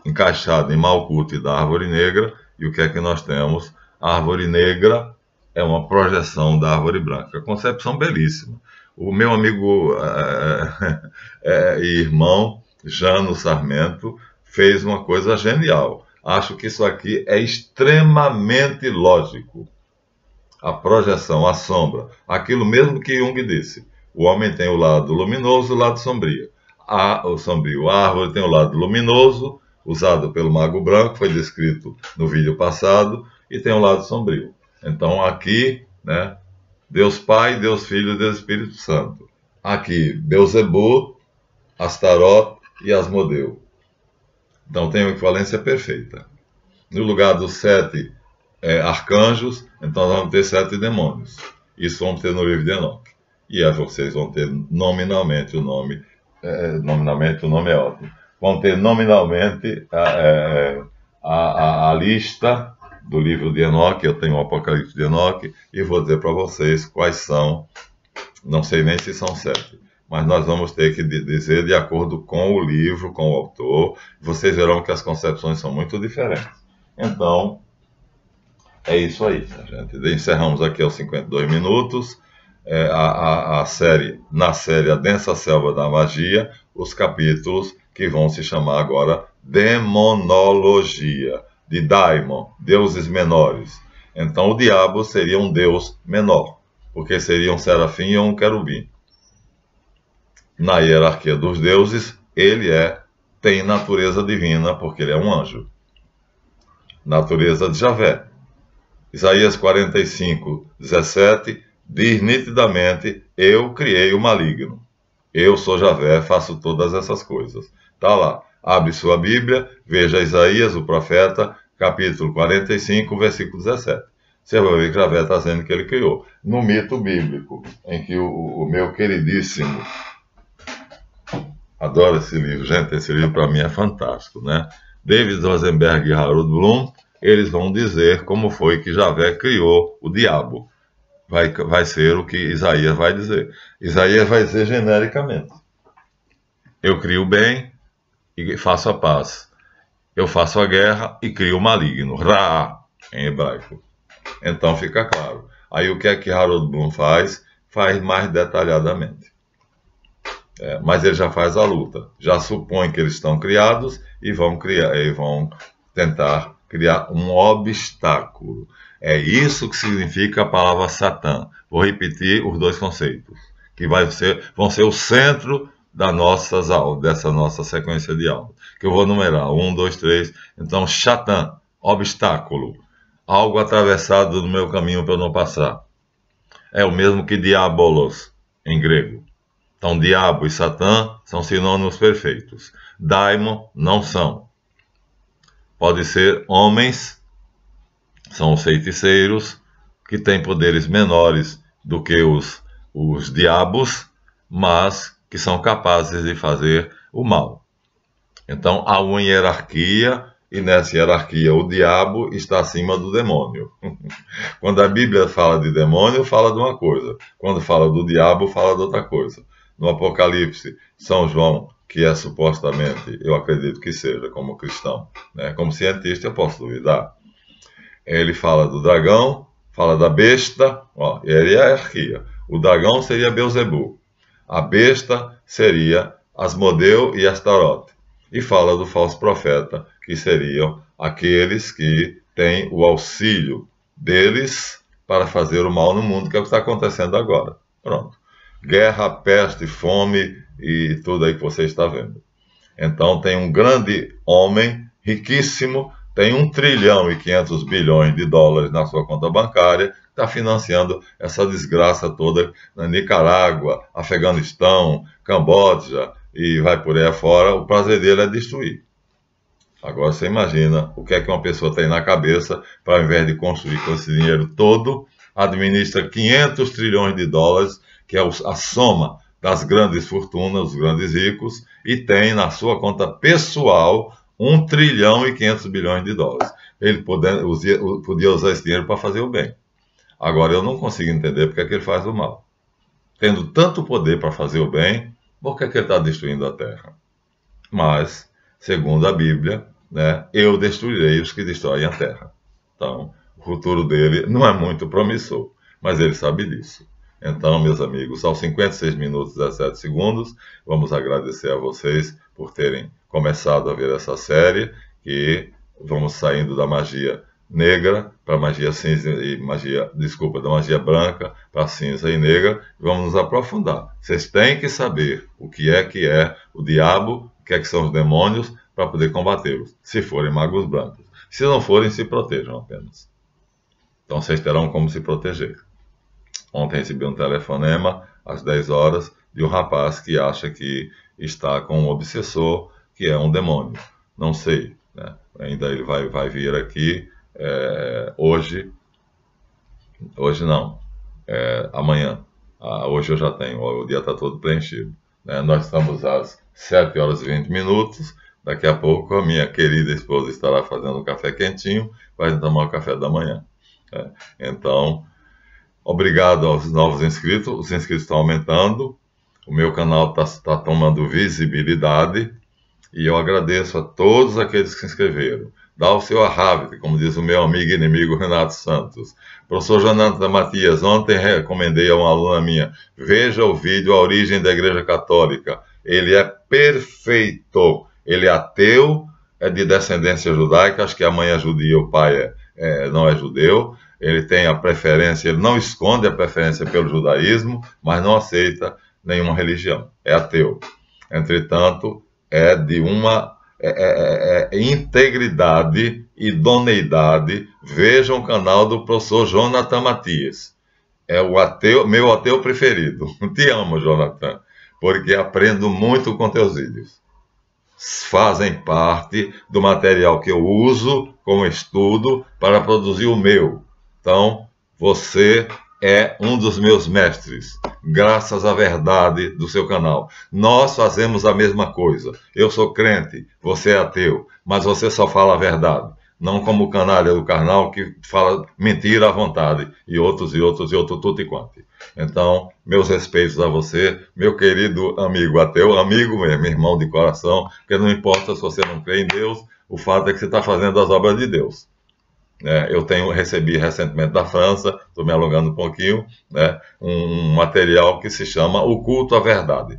encaixado em Malkuth da árvore negra, e o que é que nós temos? A árvore negra é uma projeção da árvore branca. Concepção belíssima. O meu amigo e irmão Jano Sarmento fez uma coisa genial. Acho que isso aqui é extremamente lógico. A projeção, a sombra, aquilo mesmo que Jung disse. O homem tem o lado luminoso e o lado sombrio. O sombrio. A árvore tem o lado luminoso, usado pelo Mago Branco, foi descrito no vídeo passado, e tem o lado sombrio. Então aqui, né, Deus Pai, Deus Filho e Deus Espírito Santo. Aqui, Beuzebu, Astaroth e Asmodeu. Então tem uma equivalência perfeita. No lugar dos 7 arcanjos, então nós vamos ter 7 demônios. Isso vamos ter no livro de Enoque. E aí vocês vão ter nominalmente o nome, nominalmente o nome é ótimo, vão ter nominalmente a lista do livro de Enoque. Eu tenho o Apocalipse de Enoque e vou dizer para vocês quais são, não sei nem se são 7, mas nós vamos ter que dizer de acordo com o livro, com o autor. Vocês verão que as concepções são muito diferentes. Então, é isso aí, gente. Encerramos aqui aos 52 minutos. Na série A Densa Selva da Magia, os capítulos que vão se chamar agora Demonologia, de Daimon, deuses menores. Então o diabo seria um deus menor, porque seria um serafim ou um querubim. Na hierarquia dos deuses, ele tem natureza divina, porque ele é um anjo. Natureza de Javé. Isaías 45, 17 diz nitidamente: eu criei o maligno. Eu sou Javé, faço todas essas coisas. Está lá. Abre sua Bíblia, veja Isaías, o profeta, capítulo 45, versículo 17. Você vai ver que Javé está dizendo que ele criou. No mito bíblico, em que o meu queridíssimo... Adoro esse livro, gente, esse livro para mim é fantástico, né? David Rosenberg e Harold Bloom, eles vão dizer como foi que Javé criou o diabo. Vai ser o que Isaías vai dizer. Isaías vai dizer genericamente: eu crio o bem e faço a paz. Eu faço a guerra e crio o maligno. Ra, em hebraico. Então fica claro. Aí o que é que Harold Bloom faz? Faz mais detalhadamente. Mas ele já faz a luta. Já supõe que eles estão criados e vão tentar criar um obstáculo. É isso que significa a palavra Satã. Vou repetir os dois conceitos, que vão ser o centro dessa nossa sequência de aulas. Que eu vou numerar: 1, 2, 3. Então, Satã, obstáculo. Algo atravessado no meu caminho para eu não passar. É o mesmo que diabolos, em grego. Então, diabo e Satã são sinônimos perfeitos. Daimon não são. Pode ser homens, são os feiticeiros, que têm poderes menores do que os diabos, mas que são capazes de fazer o mal. Então, há uma hierarquia e nessa hierarquia o diabo está acima do demônio. Quando a Bíblia fala de demônio, fala de uma coisa. Quando fala do diabo, fala de outra coisa. No Apocalipse, São João, que é supostamente, eu acredito que seja, como cristão, né? Como cientista eu posso duvidar, ele fala do dragão, fala da besta, ó, e aí é a hierarquia. O dragão seria Belzebu, a besta seria Asmodeu e Astarote, e fala do falso profeta, que seriam aqueles que têm o auxílio deles para fazer o mal no mundo, que é o que está acontecendo agora. Pronto. Guerra, peste, fome e tudo aí que você está vendo. Então tem um grande homem, riquíssimo, tem 1 trilhão e 500 bilhões de dólares na sua conta bancária, está financiando essa desgraça toda na Nicarágua, Afeganistão, Camboja e vai por aí afora. O prazer dele é destruir. Agora você imagina o que é que uma pessoa tem na cabeça para, ao invés de construir com esse dinheiro todo, administra 500 trilhões de dólares, que é a soma das grandes fortunas, os grandes ricos, e tem na sua conta pessoal 1 trilhão e 500 bilhões de dólares. Ele podia usar esse dinheiro para fazer o bem. Agora, eu não consigo entender porque é que ele faz o mal. Tendo tanto poder para fazer o bem, por que é que ele está destruindo a terra? Mas, segundo a Bíblia, né, eu destruirei os que destroem a terra. Então, o futuro dele não é muito promissor, mas ele sabe disso. Então, meus amigos, aos 56 minutos e 17 segundos, vamos agradecer a vocês por terem começado a ver essa série, e vamos saindo da magia negra para magia cinza e da magia branca para cinza e negra, e vamos nos aprofundar. Vocês têm que saber o que é o diabo, o que é que são os demônios, para poder combatê-los, se forem magos brancos. Se não forem, se protejam apenas. Então vocês terão como se proteger. Ontem recebi um telefonema, às 10 horas, de um rapaz que acha que está com um obsessor, que é um demônio. Não sei, né? Ainda ele vai vir aqui hoje não, amanhã. Hoje eu já tenho, o dia está todo preenchido. Né? Nós estamos às 7 horas e 20 minutos, daqui a pouco a minha querida esposa estará fazendo um café quentinho, vai tomar o café da manhã. Então, obrigado aos novos inscritos, os inscritos estão aumentando, o meu canal está tomando visibilidade, e eu agradeço a todos aqueles que se inscreveram. Dá o seu arrábito, como diz o meu amigo e inimigo Renato Santos. Professor Jonathan Matias, ontem recomendei a uma aluna minha, veja o vídeo A Origem da Igreja Católica. Ele é perfeito. Ele é ateu, é de descendência judaica, acho que a mãe é judia, o pai não é judeu. Ele tem a preferência, ele não esconde a preferência pelo judaísmo, mas não aceita nenhuma religião. É ateu. Entretanto, é de uma integridade, idoneidade. Vejam o canal do professor Jonathan Matias. É o meu ateu preferido. Te amo, Jonathan, porque aprendo muito com teus vídeos. Fazem parte do material que eu uso como estudo para produzir o meu. Então, você é um dos meus mestres, graças à verdade do seu canal. Nós fazemos a mesma coisa. Eu sou crente, você é ateu, mas você só fala a verdade. Não como o canalha do carnal que fala mentira à vontade, e outros, tudo e quanto. Então, meus respeitos a você, meu querido amigo ateu, amigo mesmo, irmão de coração, porque não importa se você não crê em Deus, o fato é que você está fazendo as obras de Deus. Eu recebi recentemente da França, estou me alongando um pouquinho, um material que se chama O Culto à Verdade.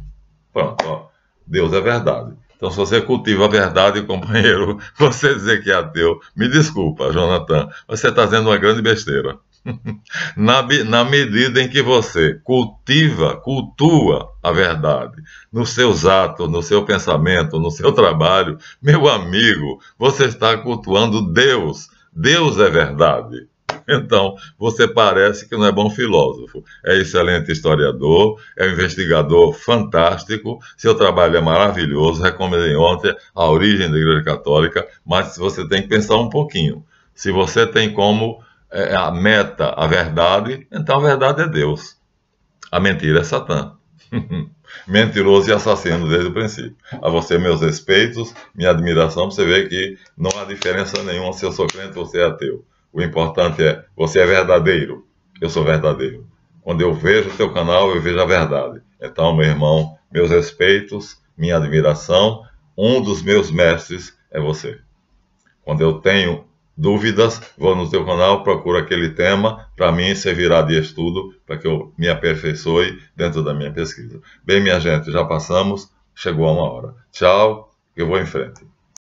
Pronto, ó, Deus é verdade. Então, se você cultiva a verdade, companheiro, você dizer que é ateu, me desculpa, Jonathan, você está fazendo uma grande besteira. Na medida em que você cultua a verdade nos seus atos, no seu pensamento, no seu trabalho, meu amigo, você está cultuando Deus. Deus é verdade. Então, você parece que não é bom filósofo. É excelente historiador, é um investigador fantástico, seu trabalho é maravilhoso, recomendei ontem A Origem da Igreja Católica, mas você tem que pensar um pouquinho. Se você tem como a meta a verdade, então a verdade é Deus. A mentira é Satã. Mentiroso e assassino desde o princípio. A você, meus respeitos, minha admiração, você vê que não há diferença nenhuma se eu sou crente ou você é ateu. O importante é, você é verdadeiro, eu sou verdadeiro. Quando eu vejo o teu canal, eu vejo a verdade. Então, meu irmão, meus respeitos, minha admiração, um dos meus mestres é você. Quando eu tenho dúvidas, vou no teu canal, procuro aquele tema, para mim servirá de estudo, para que eu me aperfeiçoe dentro da minha pesquisa. Bem, minha gente, já passamos, chegou a uma hora. Tchau, eu vou em frente.